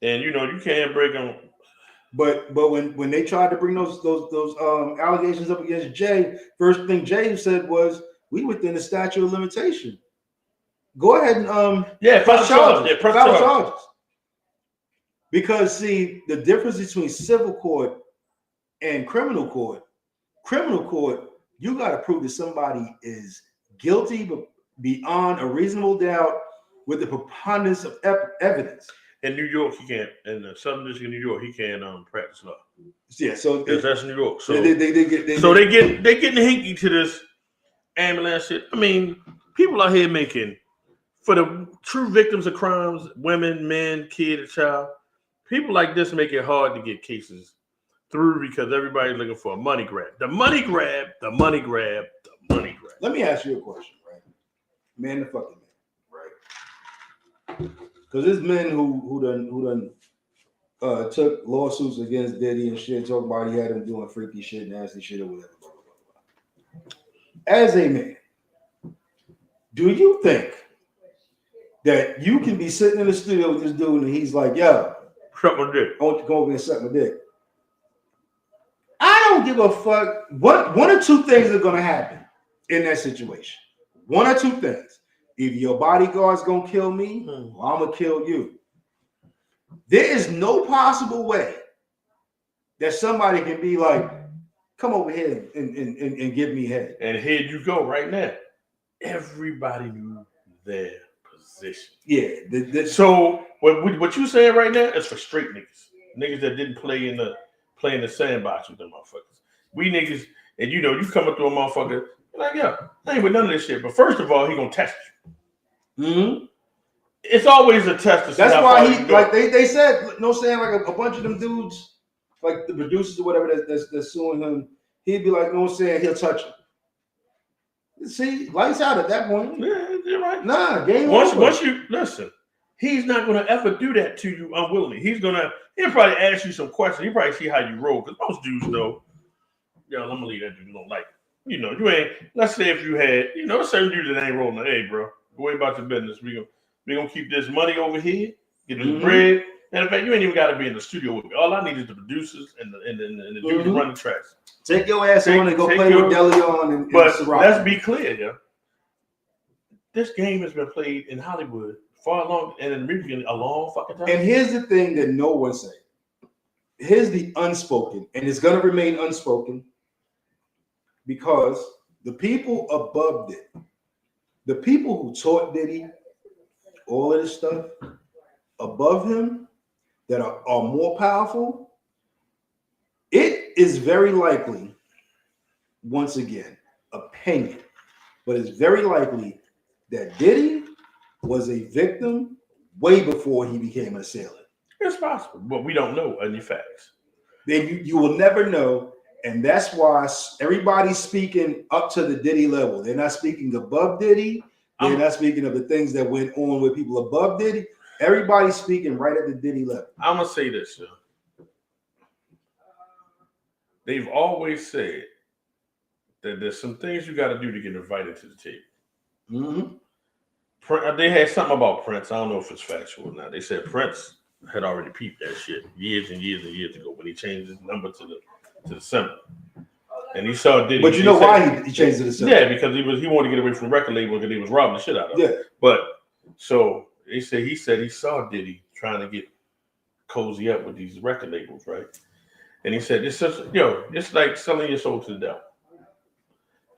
And you can't break them. But when they tried to bring those allegations up against Jay, first thing Jay said was, "We within the statute of limitation. Go ahead and press charges. Because see, the difference between civil court and criminal court, you got to prove that somebody is guilty but beyond a reasonable doubt with the preponderance of evidence. In New York, he can't. In the Southern District of New York, he can't practice law. Yeah, so that's New York. So they getting hinky to this ambulance shit. I mean, people out here making for the true victims of crimes, women, men, kid, and child. People like this make it hard to get cases through because everybody's looking for a money grab. The money grab, the money grab, the money grab. Let me ask you a question, right? Man to fucking man, right? Because there's men who done took lawsuits against Diddy and shit, talking about he had him doing freaky shit, nasty shit, or whatever. Blah, blah, blah, blah. As a man, do you think that you can be sitting in the studio with this dude and he's like, yo, suck my dick. I want you to go over and suck my dick? I don't give a fuck. One or two things are gonna happen in that situation. One or two things. Either your bodyguard's gonna kill me or I'm gonna kill you. There is no possible way that somebody can be like, come over here and give me head. And here you go right now. Everybody knew their position. Yeah. So what you saying right now is for straight niggas. Niggas that didn't play in the sandbox with them motherfuckers. We niggas, and you come up to a motherfucker, you're like, yeah, I ain't with none of this shit. But first of all, he gonna test you. Mm-hmm. It's always a test to see that's how why far he you go. like they said, no saying like a bunch of them dudes, like the producers or whatever that's suing him, he'd be like, no saying he'll touch him. See, lights out at that point. Yeah, you're right. Nah, game over. Once you listen, he's not gonna ever do that to you unwillingly. He'll probably ask you some questions. He'll probably see how you roll, because most dudes know, yo, I'm gonna leave that dude alone. Like, you ain't, let's say if you had, certain dudes that ain't rolling, hey bro, go about your business. We gonna keep this money over here, get this bread. And in fact, you ain't even gotta be in the studio with me. All I need is the producers and the dude to run the tracks. Take your ass on and go play with Deleon But let's be clear, yeah. This game has been played in Hollywood far long and in music a long fucking time. And here's the thing that no one said. Here's the unspoken, and it's gonna remain unspoken because the people above it, the people who taught Diddy all of this stuff above him that are more powerful, it is very likely, once again, opinion, but it's very likely that Diddy was a victim way before he became an assailant. It's possible, but we don't know any facts. Then you will never know, and that's why everybody's speaking up to the Diddy level. They're not speaking above Diddy. They're not speaking of the things that went on with people above Diddy. Everybody's speaking right at the Diddy level. I'm gonna say this, yo. They've always said that there's some things you got to do to get invited to the table. Mm-hmm. They had something about Prince. I don't know if it's factual or not. They said Prince had already peeped that shit years and years and years ago when he changed his number to the symbol. And he saw Diddy. But you know why he changed it to the symbol? Yeah, because he wanted to get away from the record label because he was robbing the shit out of him. Yeah. But so he said he saw Diddy trying to get cozy up with these record labels, right? And he said, it's like selling your soul to the devil.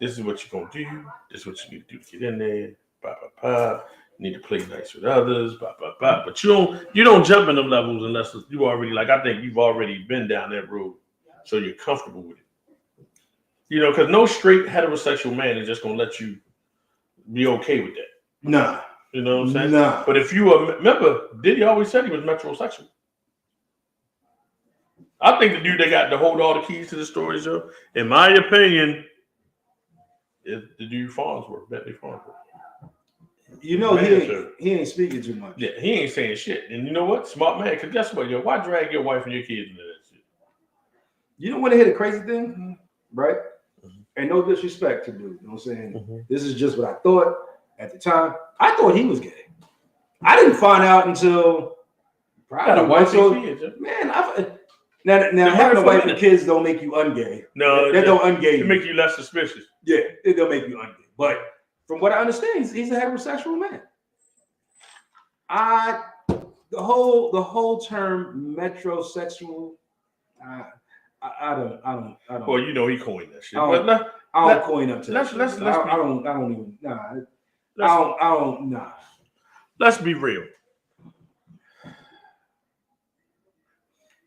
This is what you're gonna do. This is what you need to do to get in there. You need to play nice with others. But you don't jump in them levels unless you already, like, I think you've already been down that road, so you're comfortable with it. Because no straight heterosexual man is just gonna let you be okay with that. Nah. You know what I'm saying? Nah. But if you remember, Diddy always said he was metrosexual. I think the dude that got to hold all the keys to the stories, though, in my opinion, is the dude Farnsworth, Bentley Farnsworth. He ain't speaking too much. Yeah, he ain't saying shit. And you know what? Smart man. Because guess what, yo? Why drag your wife and your kids into that shit? You don't want to hear the crazy thing, right? Mm-hmm. And no disrespect to dude. You know what I'm saying? Mm-hmm. This is just what I thought at the time. I thought he was gay. I didn't find out until probably a wife and kids. Man, now having a wife and kids don't make you ungay. No, that don't ungay you. It make you less suspicious. Yeah, it don't make you ungay. But from what I understand, he's a heterosexual man. The whole term metrosexual, I don't. Well, he coined that shit. I don't coin up to that. I don't even. Nah. Let's be real.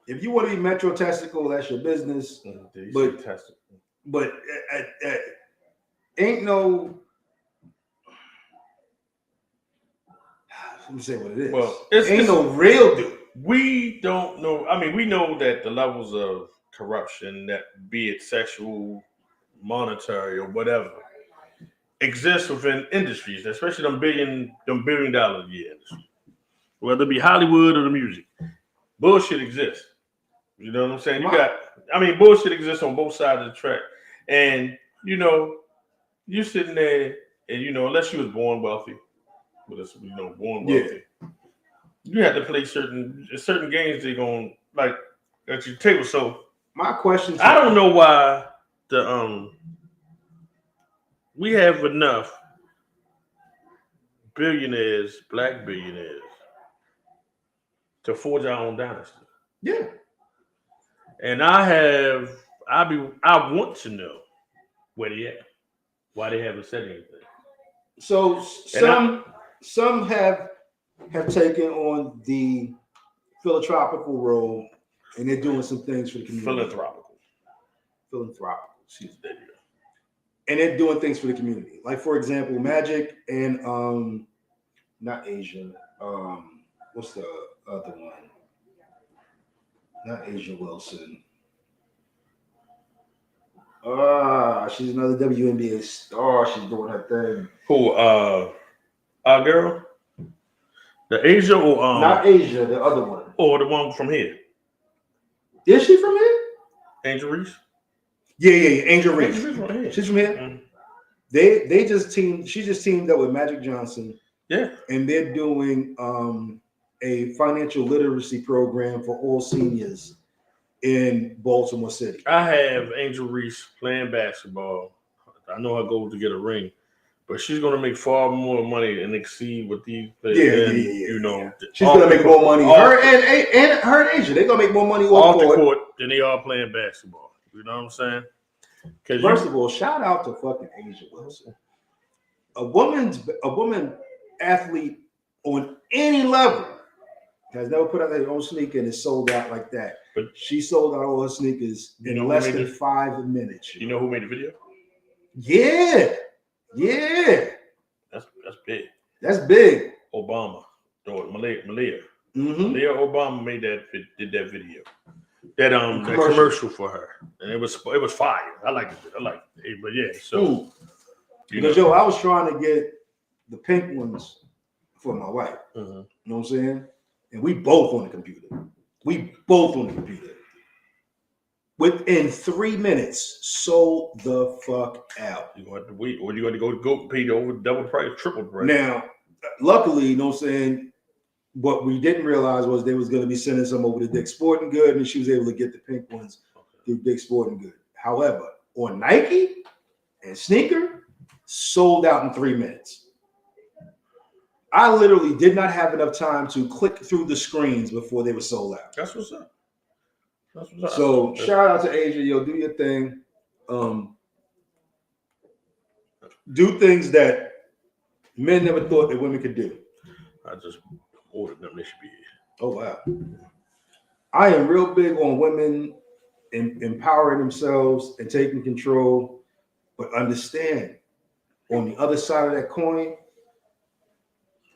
If you want to be metro testicle, that's your business. But ain't no. Let me say what it is. Well, ain't no real dude. We don't know. I mean, we know that the levels of corruption, that be it sexual, monetary, or whatever, exists within industries, especially them billion dollar a year industry, whether it be Hollywood or the music. Bullshit exists. You know what I'm saying? Bullshit exists on both sides of the track. And, you sitting there and, unless you was born wealthy, born wealthy, you have to play certain games they're going like at your table. So my question I don't know why we have enough black billionaires, to forge our own dynasty. Yeah. And I want to know where they at, why they haven't said anything. So some have taken on the philanthropical role, and they're doing some things for the community. Philanthropical. Excuse me. And they're doing things for the community. Like, for example, Magic and not Asia. What's the other one? Not Asia Wilson. She's another WNBA star. She's doing her thing. Who? Our girl? The Asia or not Asia, the other one. Or the one from here. Is she from here? Angel Reese? Yeah. Angel Reese. She's from here. She's from here. Mm-hmm. They just teamed. She just teamed up with Magic Johnson. Yeah. And they're doing a financial literacy program for all seniors in Baltimore City. I have Angel Reese playing basketball. I know her goal to get a ring, but she's going to make far more money and exceed what these players. Yeah. She's going to make more money. Her and Asia, they're going to make more money off the court than they are playing basketball. You know what I'm saying? First of all, shout out to fucking Asia Wilson. A woman athlete on any level has never put out their own sneaker and is sold out like that. But she sold out all her sneakers in less than 5 minutes. You know who made the video? Yeah. That's big. That's big. Obama, Malia. Mm-hmm. Malia Obama did that video. That commercial for her, and it was fire. I liked it, but yeah. So because I was trying to get the pink ones for my wife. Mm-hmm. You know what I'm saying? And we both on the computer. Within 3 minutes, sold the fuck out. You want to wait, or you got to go pay the over double price, triple price. Now, luckily, you know what I'm saying. What we didn't realize was they was going to be sending some over to Dick's Sporting Good, and she was able to get the pink ones through Dick's Sporting Good. However, on Nike and sneaker, sold out in 3 minutes. I literally did not have enough time to click through the screens before they were sold out. That's what's up. So shout out to Asia. Yo, do your thing. Do things that men never thought that women could do. I just ordered them. They should be here. Oh, wow. I am real big on women empowering themselves and taking control, but understand on the other side of that coin,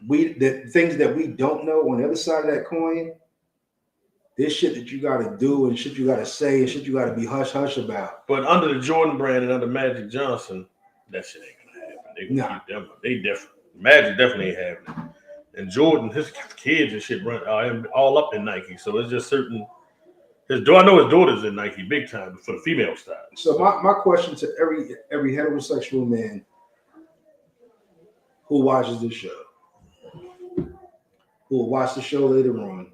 the things that we don't know on the other side of that coin, there's shit that you got to do and shit you got to say and shit you got to be hush about. But under the Jordan brand and under Magic Johnson, that shit ain't going to happen. They different. Magic definitely ain't happening. And Jordan, his kids and shit run all up in Nike. So it's just certain. I know his daughter's in Nike big time for the female style. So my question to every heterosexual man who watches this show, who will watch the show later on,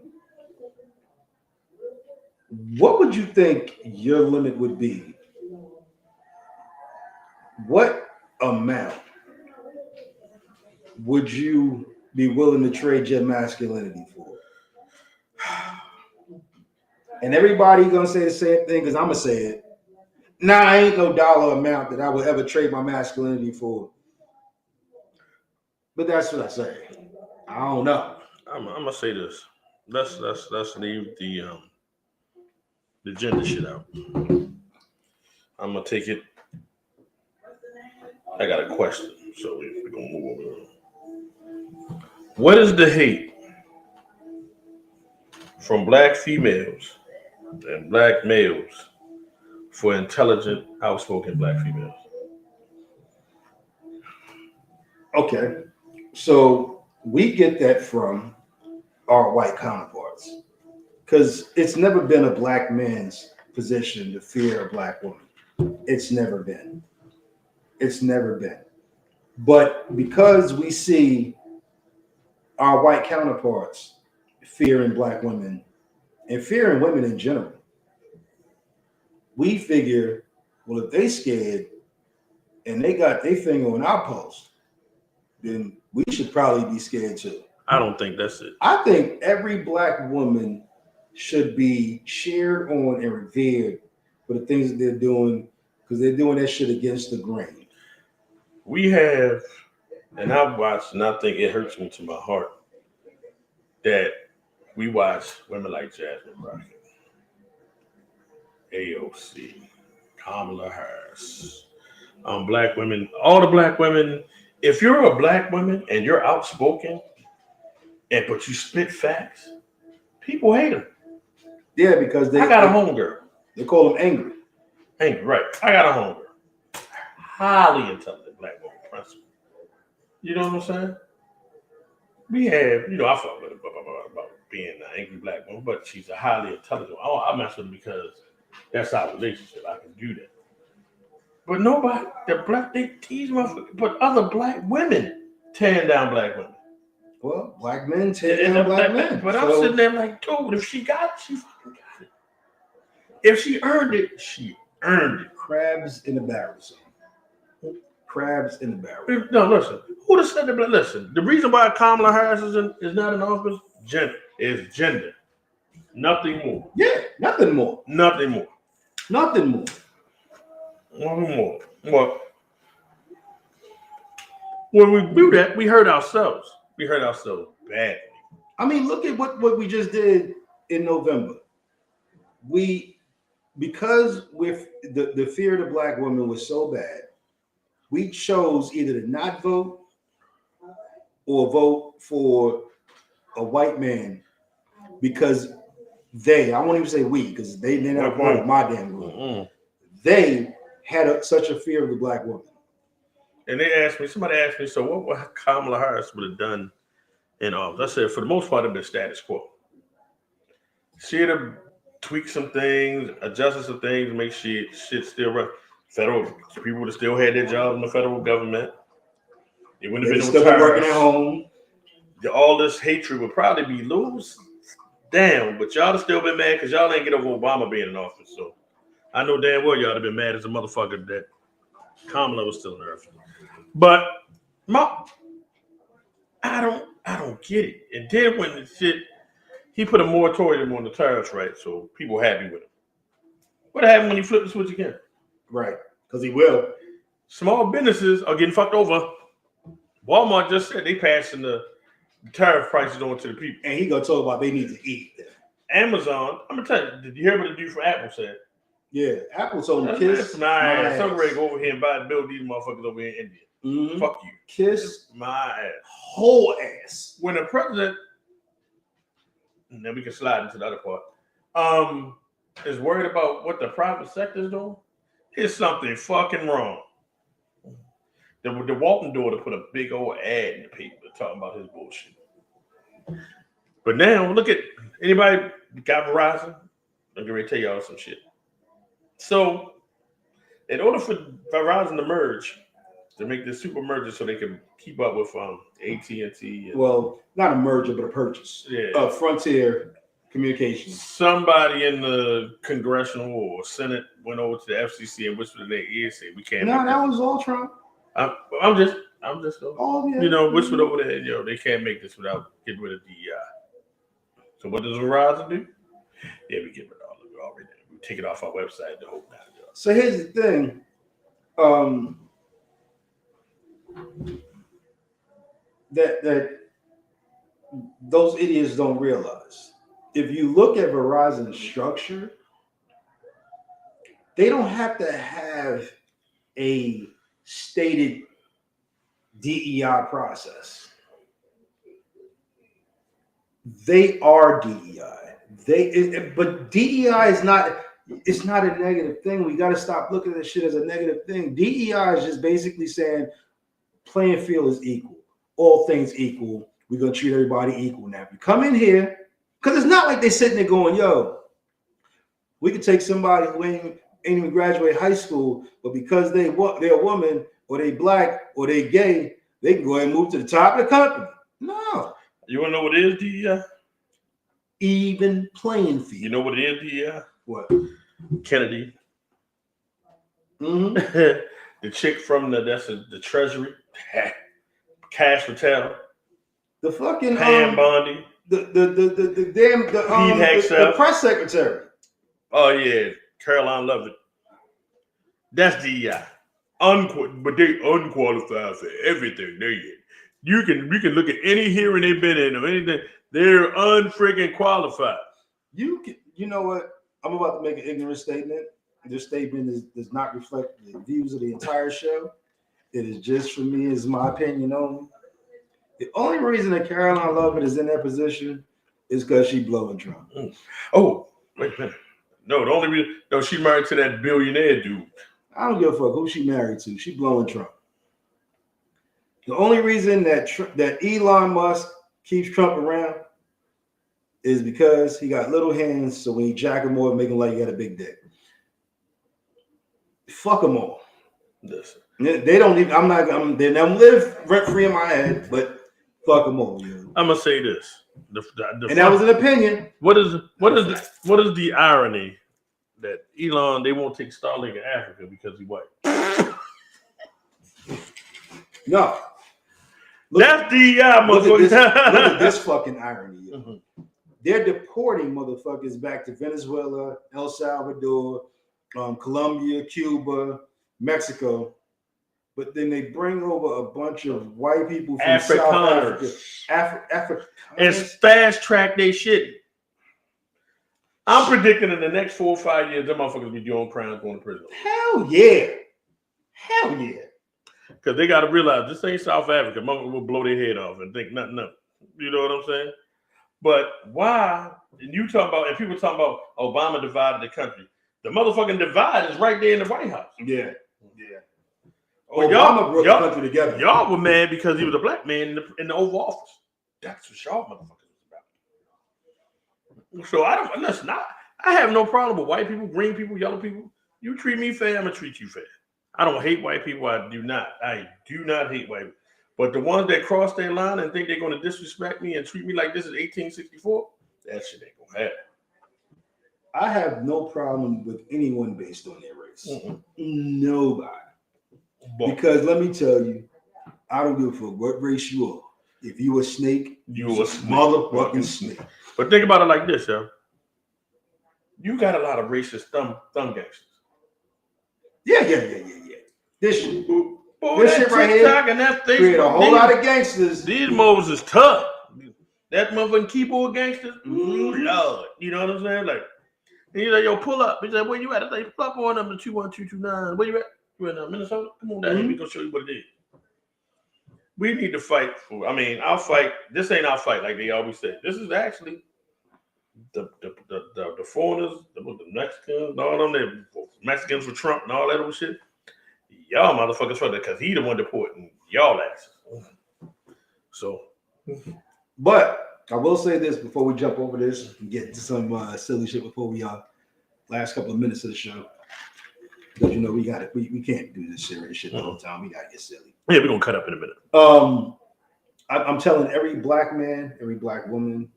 what would you think your limit would be? What amount would you be willing to trade your masculinity for? And everybody gonna say the same thing because I'm gonna say it. Nah, ain't no dollar amount that I would ever trade my masculinity for. But that's what I say. I don't know. I'm gonna say this. Let's leave the gender shit out. I'm gonna take it. I got a question, so we're gonna move over. What is the hate from black females and black males for intelligent, outspoken black females. Okay, so we get that from our white counterparts because it's never been a black man's position to fear a black woman. It's never been. It's never been. But because we see our white counterparts fearing black women and fearing women in general, we figure, well, if they scared and they got their finger on our post, then we should probably be scared too. I don't think that's it. I think every black woman should be cheered on and revered for the things that they're doing because they're doing that shit against the grain. We have, and I've watched, and I think it hurts me to my heart that we watch women like Jasmine Crockett, AOC, Kamala Harris, black women, all the black women. If you're a black woman and you're outspoken, but you spit facts, people hate them. Yeah, because I got a homegirl. They call them angry. Angry, right? I got a homegirl. Highly intelligent black woman, principal. You know what I'm saying? We have, I fuck with her about being an angry black woman, but she's a highly intelligent. I mess with her because that's our relationship. I can do that. But nobody, they tease motherfuckers, but other black women tearing down black women. Well, black men tear down black men. But I'm sitting there like, dude, if she got it, she fucking got it. If she earned it, she earned it. Crabs in the barrel, son. Crabs in the barrel. No, listen. Who just said that? Listen, the reason why Kamala Harris is not in office is gender. Nothing more. Yeah, nothing more. Nothing more. Nothing more. Nothing more. Well, when we do that, we hurt ourselves. We hurt ourselves badly. I mean, look at what we just did in November. Because with the fear of the black woman was so bad, we chose either to not vote or vote for a white man because I won't even say we, because they're not part of my damn group. Mm-hmm. They had such a fear of the black woman. And somebody asked me, so what would Kamala Harris would have done in office? I said, for the most part, it'd been status quo. She'd have tweaked some things, adjusted some things, make shit still run. Federal people would have still had their jobs in the federal government. It wouldn't have been still working at home. All this hatred would probably be loose down, but y'all have still been mad because y'all ain't get over Obama being in office. So I know damn well y'all have been mad as a motherfucker that Kamala was still in office. But I don't get it. And then when the shit, he put a moratorium on the tariffs, right? So people happy with him. What happened when he flipped the switch again? Right, because he will. Small businesses are getting fucked over. Walmart just said they passing the tariff prices on to the people. And he gonna talk about they need to eat. Amazon, I'm gonna tell you, did you hear what the dude from Apple said? Yeah, Apple told him kiss my ass. I'm ready to go over here and build these motherfuckers over here in India. Mm-hmm. Fuck you. Kiss my ass. Whole ass. When the president, and then we can slide into the other part, is worried about what the private sector is doing, it's something fucking wrong. The Walton daughter put a big old ad in the paper talking about his bullshit. But now, look at anybody got Verizon? I'm going to tell y'all some shit. So, in order for Verizon to merge, to make this super merger so they can keep up with AT&T. Well, not a merger, but a purchase. Yeah. Frontier Communications. Somebody in the congressional or Senate went over to the FCC and whispered in their ear and said, "We can't." No, that was all Trump. I'm just. Whispered over there. They can't make this without getting rid of DEI. So what does Verizon do? Yeah, we get rid of all of it already. We take it off our website. The whole nine yards. So here's the thing. That those idiots don't realize. If you look at Verizon's structure, they don't have to have a stated DEI process. They are DEI. But DEI is not. It's not a negative thing. We got to stop looking at this shit as a negative thing. DEI is just basically saying playing field is equal. All things equal. We're going to treat everybody equal now. If you come in here, because it's not like they're sitting there going, yo, we could take somebody who ain't even graduate high school, but because they're a woman or they black or they gay, they can go ahead and move to the top of the company. No. You want to know what it is, DEI? Even playing field. You know what it is, DEI? What? Kennedy. Mm-hmm. The chick from the Treasury. Cash Patel. The fucking Pam Bondi. The press secretary. Oh yeah, Caroline Lovett. That's DEI. But they unqualified for everything. You can look at any hearing they've been in or anything. They're unfreaking qualified. You know what? I'm about to make an ignorant statement. This statement does not reflect the views of the entire show. It is just for me, is my opinion only. The only reason that Caroline Lovett is in that position is because she blowing Trump. Oh, wait a minute. No, the only reason, she's married to that billionaire dude. I don't give a fuck who she married to. She blowing Trump. The only reason that Elon Musk keeps Trump around is because he got little hands, so when he jack him off, make him like he got a big dick. Fuck them all. Listen. They don't even. They don't live rent free in my head, but fuck them all. Yo. I'm gonna say this, that was an opinion. What is the irony that Elon, they won't take Starlink in Africa because he's white? No, that's DEI, motherfucker. Look at this fucking irony. Yo. Mm-hmm. They're deporting motherfuckers back to Venezuela, El Salvador, Colombia, Cuba, Mexico. But then they bring over a bunch of white people from South Africa. And fast track they shit. I'm predicting in the next 4 or 5 years, them motherfuckers be doing crimes going to prison. Hell yeah. Because they got to realize this ain't South Africa. Motherfuckers will blow their head off and think nothing of it. You know what I'm saying? But why? And you talking about, and people talking about Obama divided the country. The motherfucking divide is right there in the White House. Yeah. Oh, Obama brought the country together. Y'all were mad because he was a black man in the Oval Office. That's what y'all motherfuckers was about. So I have no problem with white people, green people, yellow people. You treat me fair, I'm gonna treat you fair. I don't hate white people. I do not hate white people. But the ones that cross their line and think they're gonna disrespect me and treat me like this is 1864, that shit ain't gonna happen. I have no problem with anyone based on their race. Nobody. Because let me tell you, I don't give a fuck what race you are. If you a snake, you a motherfucking snake. But think about it like this, yo. You got a lot of racist thumb gangsters. Yeah. This shit. Boy, this shit right here and that create a whole lot of gangsters. These moles is tough. That motherfucking keyboard gangsters, Lord. You know what I'm saying? Like, he's like, yo, pull up. He said, where you at? I say, pull up on number 21229. Where you at? You in Minnesota? Come on down here. We gonna show you what it is. We need to fight for. I'll fight. This ain't our fight, like they always say. This is actually the foreigners, the Mexicans, all them. The Mexicans for Trump and all that old shit. Y'all motherfuckers for that because he the one deporting y'all asses. So, but I will say this before we jump over this and get into some silly shit before we last couple of minutes of the show. Because we can't do this serious shit the whole time. We gotta get silly. Yeah, we're gonna cut up in a minute. I'm telling every black man, every black woman,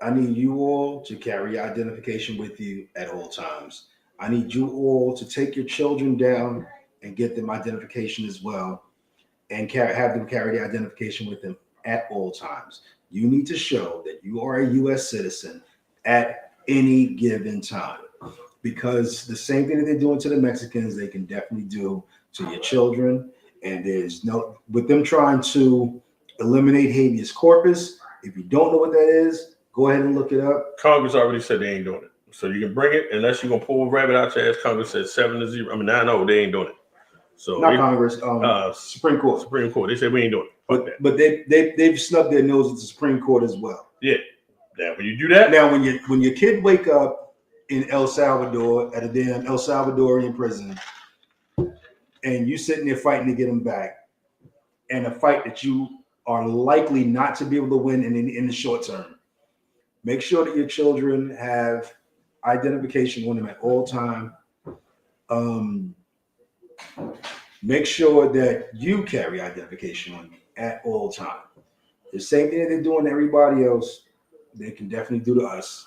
I need you all to carry identification with you at all times. I need you all to take your children down and get them identification as well, and have them carry the identification with them at all times. You need to show that you are a U.S. citizen at any given time. Because the same thing that they're doing to the Mexicans, they can definitely do to your children. And with them trying to eliminate habeas corpus, if you don't know what that is, go ahead and look it up. Congress already said they ain't doing it. So you can bring it, unless you're going to pull a rabbit out your ass. Congress said 7-0. I know they ain't doing it. So Congress, Supreme Court. Supreme Court. They said we ain't doing it. But they've snubbed their nose at the Supreme Court as well. Yeah. Now, when you do that, now when your kid wake up in El Salvador at a damn El Salvadorian prison, and you sitting there fighting to get him back, and a fight that you are likely not to be able to win in the short term, make sure that your children have identification on them at all time. Make sure that you carry identification on you at all time. The same thing that they're doing to everybody else, they can definitely do to us.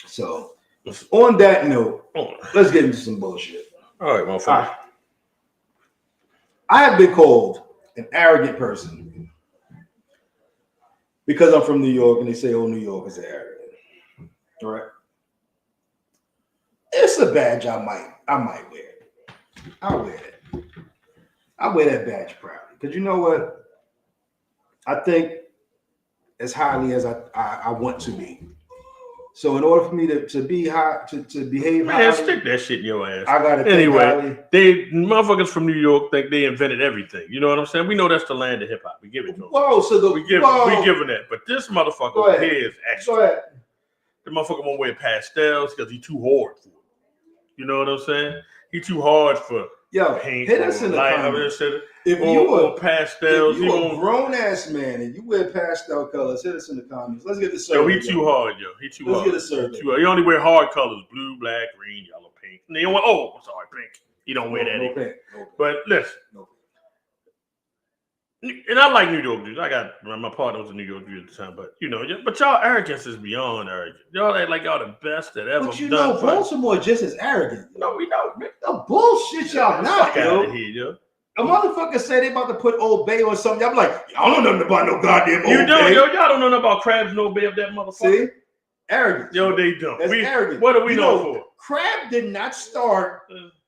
So, on that note, let's get into some bullshit. All right, motherfucker. I have been called an arrogant person because I'm from New York, and they say, "Oh, New York is arrogant." All right, it's a badge I might wear. I'll wear it. I wear that badge proudly because you know what? I think as highly as I want to be. So in order for me to be high, to behave man, highly, stick that shit in your ass. I gotta anyway. They motherfuckers from New York think they invented everything. You know what I'm saying? We know that's the land of hip hop. We give it to them. Whoa, so we giving that. But this motherfucker over here is actually the motherfucker won't wear pastels because he's too hard for it. You know what I'm saying? He too hard for paint. Hit us in the comments. If you pastels, you a grown ass man and you wear pastel colors, hit us in the comments. Let's get the survey. Yo, he too hard, yo. He too hard. Let's get a survey. He only wear hard colors: blue, black, green, yellow, pink. And they don't I'm sorry, pink. He don't wear that either. But listen. And I like New York dudes. I got my partner was a New York dude at the time, but but y'all arrogance is beyond arrogant. Y'all act like y'all the best that ever. But Baltimore just as arrogant. No, we don't. The bullshit y'all not, yo. Out of here, yo. A motherfucker say they about to put Old Bay or something. I'm like, I don't know nothing about no goddamn Old Bay. You don't, yo. Y'all don't know nothing about Crabs and Old Bay of that motherfucker. See? Arrogance. Yo, they don't. That's arrogant. What are we known for? Crab did not start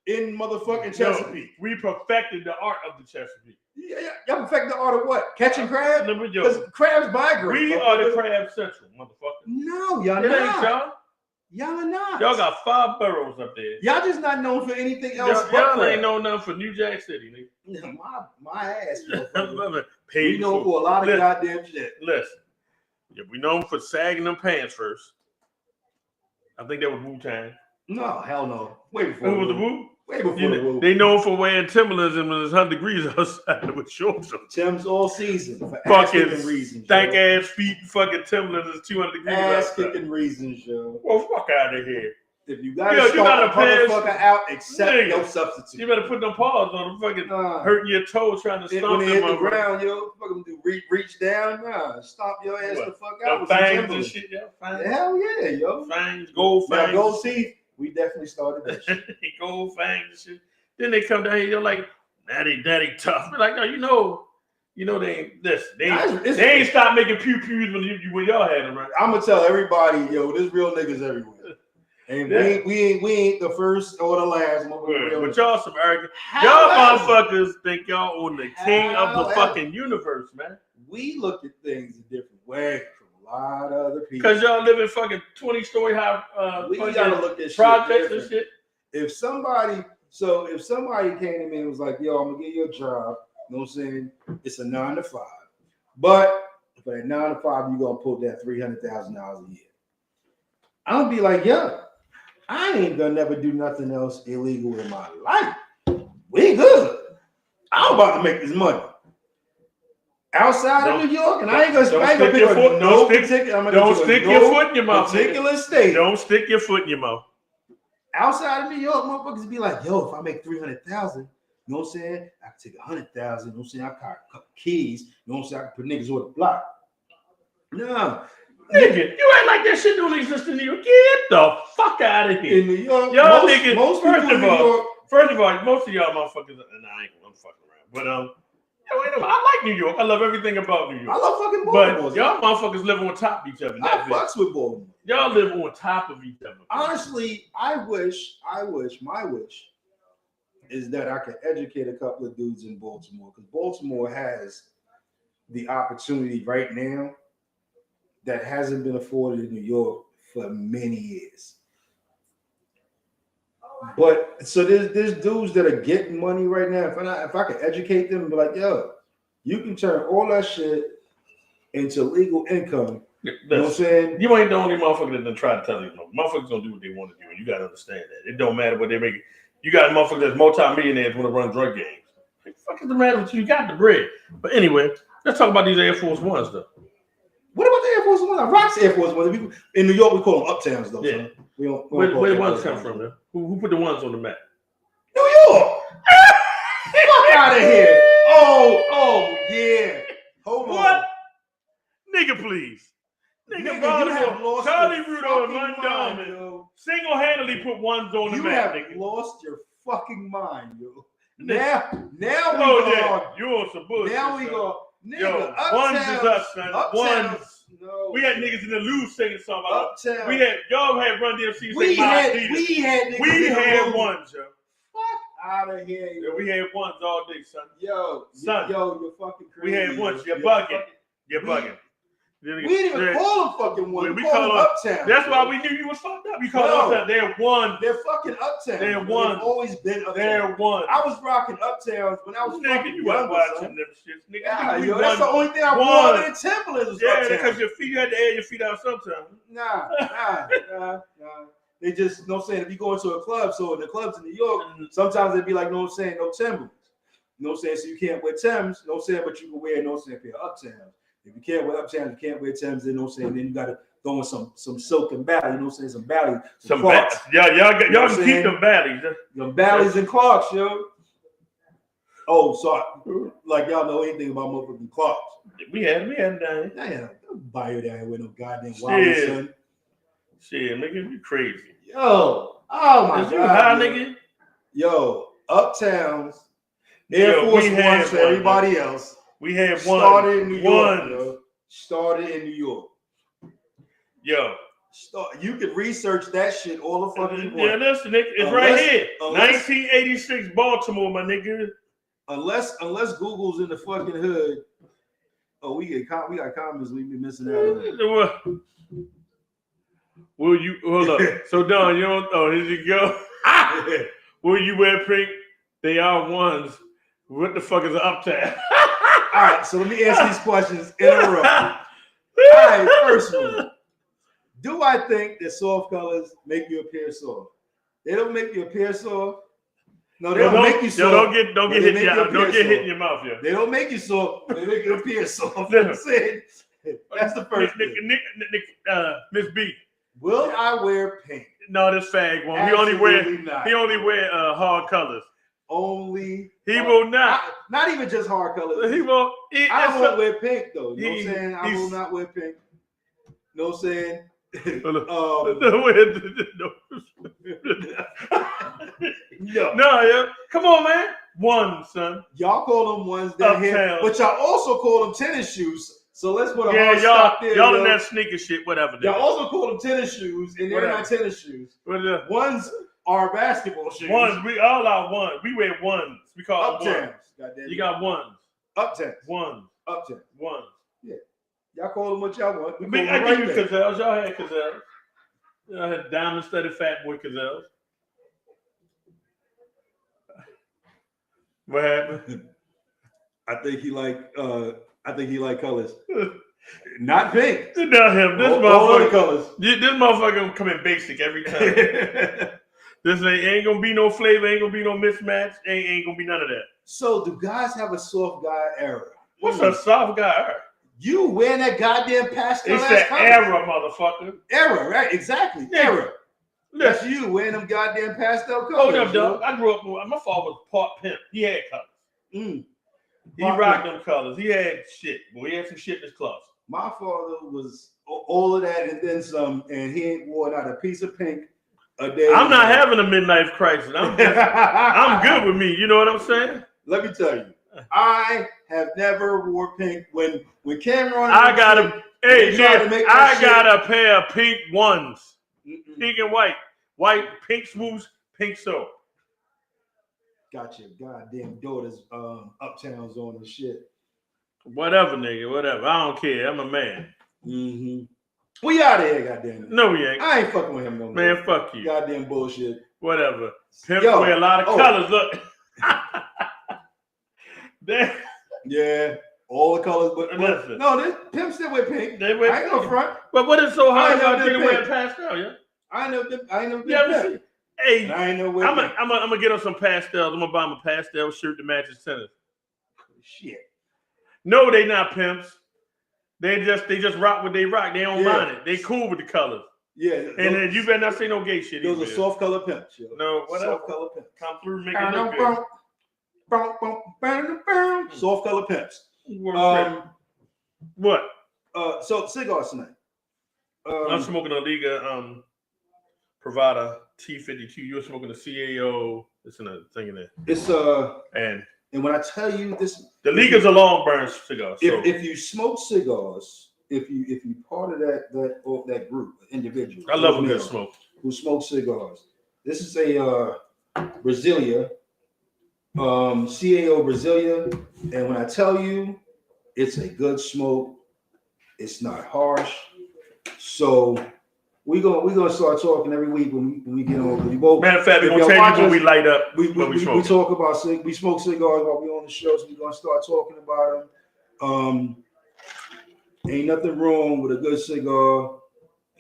in motherfucking Chesapeake. We perfected the art of the Chesapeake. Yeah, y'all perfected the art of what? Catching crab? Because crabs migrate. We are the Crab Central, motherfucker. No, y'all it not. Ain't y'all. Y'all are not. Y'all got 5 boroughs up there. Y'all just not known for anything else. Y'all ain't known nothing for New Jack City, nigga. My ass. We know for a lot of goddamn shit. Listen, we known for sagging them pants first. I think that was Wu-Tang. No, hell no. Way before. Who was the Wu? Way before the Wu. They known for wearing Timberlands and when it's 100 degrees outside with shorts on. Tim's all season for fucking reasons. Stank ass feet, fucking Timberlands is 200 degrees ass kicking reasons, yo. Well, fuck out of here. If you gotta start a motherfucker out, accept no substitute. You better put them paws on them, fucking hurting your toes trying to stomp when they hit the ground, yo. Fucking do reach down, stomp your ass the fuck out with fangs and shit, yo. Hell yeah, yo. Fangs, gold fangs. Now, gold teeth. We definitely started that shit. Gold fangs and shit. Then they come down here, you're like, daddy tough. But like, no, they ain't this. They ain't stopped making pew pews when y'all had them, right? I'm gonna tell everybody, yo, there's real niggas everywhere. And we ain't the first or the last. But y'all some arrogant. Y'all motherfuckers think y'all on the king of the fucking universe, man. We look at things a different way from a lot of other people. Because y'all live in fucking 20-story high we gotta look at projects and shit. If somebody came to me and was like, yo, I'm gonna get you a job, you know what I'm saying? It's a 9 to 5. But for that 9 to 5, you're gonna pull that $300,000 a year. I'm gonna be like, yo, I ain't gonna never do nothing else illegal in my life. We good. I'm about to make this money. Outside of New York, and I ain't gonna pick up no particular. Don't stick your foot in your mouth. Particular state. Don't stick your foot in your mouth. Outside of New York, motherfuckers be like, yo, if I make 300,000, you know what I'm saying? I can take 100,000, you know what I'm saying? I got a couple keys, you know what I'm saying? I can put niggas on the block. No. Nigga, you ain't like that shit don't exist in New York. Get the fuck out of here. In New York, y'all niggas, first of all, most of y'all motherfuckers, and I ain't gonna fuck around, but I like New York. I love everything about New York. I love fucking Baltimore. But y'all motherfuckers live on top of each other. I fucks with Baltimore. Y'all live on top of each other. Honestly, my wish is that I could educate a couple of dudes in Baltimore, because Baltimore has the opportunity right now that hasn't been afforded in New York for many years. But so there's dudes that are getting money right now. If I could educate them and be like, yo, you can turn all that shit into legal income You know what I'm saying? You ain't the only motherfucker that done try to tell you. Motherfuckers don't do what they want to do, and you gotta understand that. It don't matter what they make. You got motherfuckers that's multi-millionaires want to run drug games. What the fuck is the matter with you? You got the bread. But anyway, let's talk about these Air Force Ones though. What about the Air Force One? Rock's Air Force One. In New York, we call them uptowns though. Yeah. So we don't Where the ones come from? Man? Who put the ones on the map? New York. Fuck out of here. Oh yeah. Hold What? on. Nigga, please. Nigga, you have lost Charlie your Rudolph and fucking Mike mind, yo. single-handedly put ones on the map. You have lost your fucking mind, yo. Nigga. Now we Oh go. yeah, you on some bullshit. Now we son. go. Nigga, Yo, uptowns, ones is us, son. Uptowns, Ones. no. We had niggas in the loose singing something about Uptown. y'all had Run DMC We sing My had Adidas. niggas in the room. Ones, yo. Fuck out of here, yo. Yeah, we had ones all day, son. Son. You're fucking crazy. We had ones. You're bugging. You're bugging. We didn't even call them fucking ones. We call them uptown. That's why we knew you was fucked up. We called them uptown. They're one. They're fucking uptown. They're one. They've always been uptown. They're one. I was rocking uptowns when I was nigga, you wasn't watching them shits. Nigga, that's the only thing I wore in Timberlands. Yeah, because your feet, you had to air your feet out sometimes. Nah. They just, you know what I'm saying, if you go into a club, so in the clubs in New York, sometimes they'd be like, you know what I'm saying, no Timberlands. You know what I'm saying? So you can't wear Timbs, you know what I'm saying, but you can wear, you know what I'm saying, pair of uptowns. If you can't wear uptowns, you can't wear Timbs, you know what I'm saying, then you gotta throw in some silk and Bally, you know what I'm saying, some Bally. Some Clarks. Y'all can keep them Ballies. Them Ballies and Clarks, yo. Oh, sorry. Like y'all know anything about motherfucking Clarks. We had them down here. Don't buy you down here with no goddamn wild son. Shit, nigga, you crazy. Yo, oh my God. You high, nigga? Yo, uptowns, Air Force Ones for everybody else. We had one. Started in New York, yo. Started in New York. Yo. You could research that shit all the fucking you want. Yeah, listen, nigga, it's right here. 1986 Baltimore, my nigga. Unless Google's in the fucking hood. Oh, we got comments we be missing out on. Will you hold up? So Don, you don't. Oh, here you go. Will you wear pink? They are ones. What the fuck is an uptown? All right, so let me answer these questions in a row. All right, first one. Do I think that soft colors make you appear soft? They don't make you appear soft. No, they don't make you soft. Don't get hit in your mouth, yeah. They don't make you soft. They make you appear soft. That's the first thing. Miss B. Will I wear pink? No, this fag one. He only wear hard colors. Only he will not. Not even just hard colors. He will. I won't wear pink though. You know what I'm saying? I will not wear pink. You know what I'm saying? No, yeah. Come on, man. One, son. Y'all call them ones that here, but y'all also call them tennis shoes. So let's put a hard stop there. Y'all in that sneaker shit, whatever. Y'all also call them tennis shoes, and they're not tennis shoes. Ones are basketball shoes. Ones, we all are ones. We wear ones. We call them ones. You got ones. Uptowns. Ones. Uptowns. Ones. Yeah. Y'all call them what y'all want. I give you Cazelles. Y'all had Cazelles. Y'all had diamond studded fat boy Cazelles. What happened? I think he like colors. Not pink. Not him. This motherfucker colors. This motherfucker come in basic every time. This ain't gonna be no flavor, ain't gonna be no mismatch, ain't gonna be none of that. So do guys have a soft guy era? What's a soft guy era? You wearing that goddamn pastel? It's that era, motherfucker. Era, right? Exactly. Yeah. Era. That's you wearing them goddamn pastel colors. Hold up, dog. I grew up. My father was part pimp. He had colors. He rocked them colors. He had shit. Boy, he had some shit in his closet. My father was all of that and then some, and he ain't worn out a piece of pink a day. I'm not having a midlife crisis. I'm good with me. You know what I'm saying? Let me tell you, I have never wore pink. When Cameron, I got a pair of pink ones, pink and white pink swoosh, pink soap. Got your goddamn daughter's uptowns on and shit. Whatever, nigga, whatever. I don't care. I'm a man. We out of here, goddamn it. No, we ain't. I ain't fucking with him no more. Man, fuck you. Goddamn bullshit. Whatever. Pimp wear a lot of colors. Look. Yeah. all the colors, but listen. no, this pimp still wear pink. They wear I ain't no pink. front. But what is so hard about you to wear pink. pastel? Yeah, I know. yeah. See, hey, and I ain't know where. I'm gonna get on some pastels. I'm gonna buy my pastel shirt to match his tennis. Shit. No, they not pimps. They just rock what they rock. They don't mind it. They cool with the colors. Yeah. And then you better not say no gay shit. Those are soft color pimps. Yo. No, whatever. Soft color pimps. Come through, make it look good. Soft color pimps. What? So cigars tonight. I'm smoking a Liga Privada T52. You're smoking a CAO. It's in a thing in there. It's and when I tell you this, the Liga's a long burn cigar. So. If you smoke cigars, if you part of that group, individual, I love a good smoke. Who smoke cigars? This is a Brasilia, CAO Brasilia, and when I tell you, it's a good smoke. It's not harsh. So we're gonna start talking every week when we get on. Matter of fact, we're gonna tell you when we light up. We talk about we smoke cigars while we're on the show, so we're gonna start talking about them. Ain't nothing wrong with a good cigar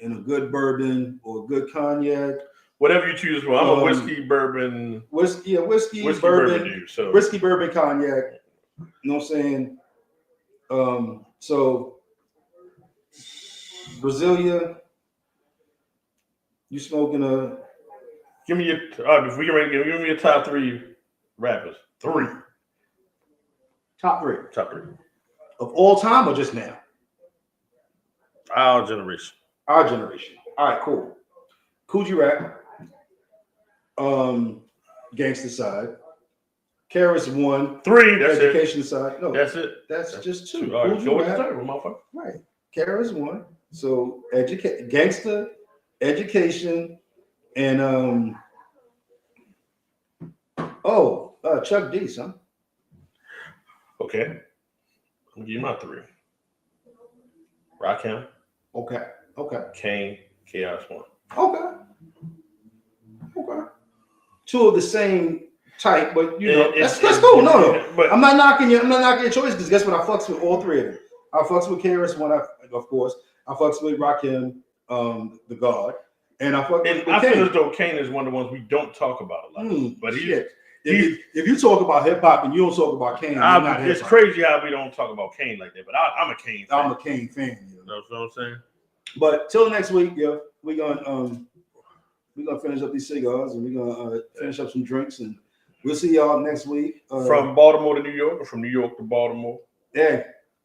and a good bourbon or a good cognac. Whatever you choose. Well, I'm a whiskey bourbon. Whiskey bourbon dude. So whiskey bourbon cognac. You know what I'm saying? So Brasilia, you smoking a? Give me your. If we can rank, give me your top 3 rappers. 3. Top 3. Top 3 of all time or just now? Our generation. Our generation. All right, cool. Coogee Rap. Gangsta side. Karis 1. 3. That's education it. Side. No, that's it. That's just 2. All right, go with the third one, motherfucker. Right. Karis 1. So gangsta, education, and Chuck D, son. Okay. I'm gonna give you my 3. Rakim. Okay. Kane, Chaos 1. Okay. 2 of the same type, but you know that's cool. No. But I'm not knocking your choice because guess what? I fucks with all 3 of them. I fucks with KRS One, of course. I fucks with Rakim, the God, and I fucks with Kane. I feel as though Kane is one of the ones we don't talk about a lot. But if you talk about hip hop and you don't talk about Kane, it's crazy how we don't talk about Kane like that. But I'm a Kane fan. I'm a Kane fan. You know what I'm saying? But till next week, we're gonna finish up these cigars and we're gonna finish up some drinks and we'll see y'all next week. From Baltimore to New York, or from New York to Baltimore. Yeah,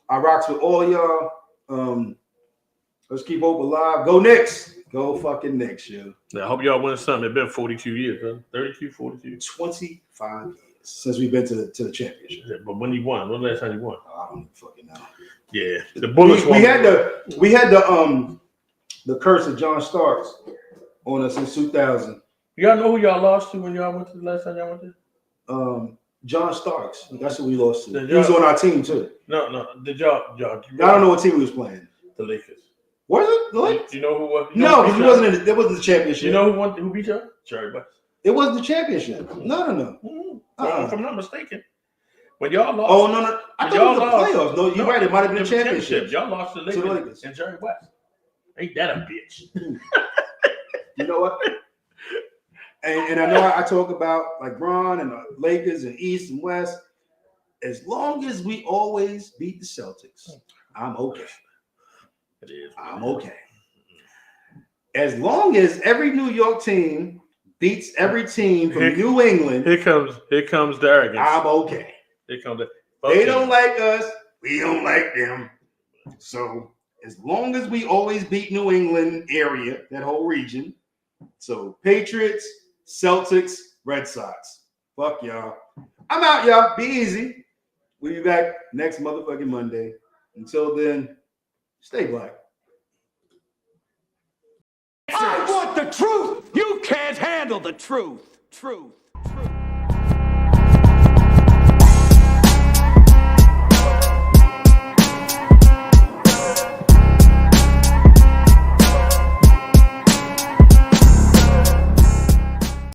I rocks with all y'all. Let's keep hope alive. Go Knicks. Go fucking Knicks, yo. I hope y'all win something. It's been 42 years, huh? 32, 42. 25 years since we've been to the championship. Yeah, but when you won? When the last time you won? I don't fucking know. Yeah, the Bullets we had the curse of John Starks on us in 2000. Y'all know who y'all lost to when y'all went to the last time y'all went there? John Starks. That's who we lost to. He was on our team too. No. Did y'all? I don't know what team he was playing. The Lakers. Was it? Like? Do you know who was? No, because it wasn't the championship. You know who beat y'all? Jerry West. It wasn't the championship. No. If I'm not mistaken. When y'all lost. Oh, no. I thought it was the playoffs. No, you're right. It might have been the championship. Y'all lost to the Lakers and Jerry West. Ain't that a bitch? You know what? And I know I talk about like Bron and the Lakers and East and West. As long as we always beat the Celtics, I'm okay. It is. I'm okay. As long as every New York team beats every team from New England, here comes the arrogance. I'm okay. Here comes they don't like us. We don't like them. So as long as we always beat New England area, that whole region. So Patriots, Celtics, Red Sox. Fuck y'all. I'm out, y'all. Be easy. We'll be back next motherfucking Monday. Until then, stay black. I want the truth. You can't handle the truth. Truth.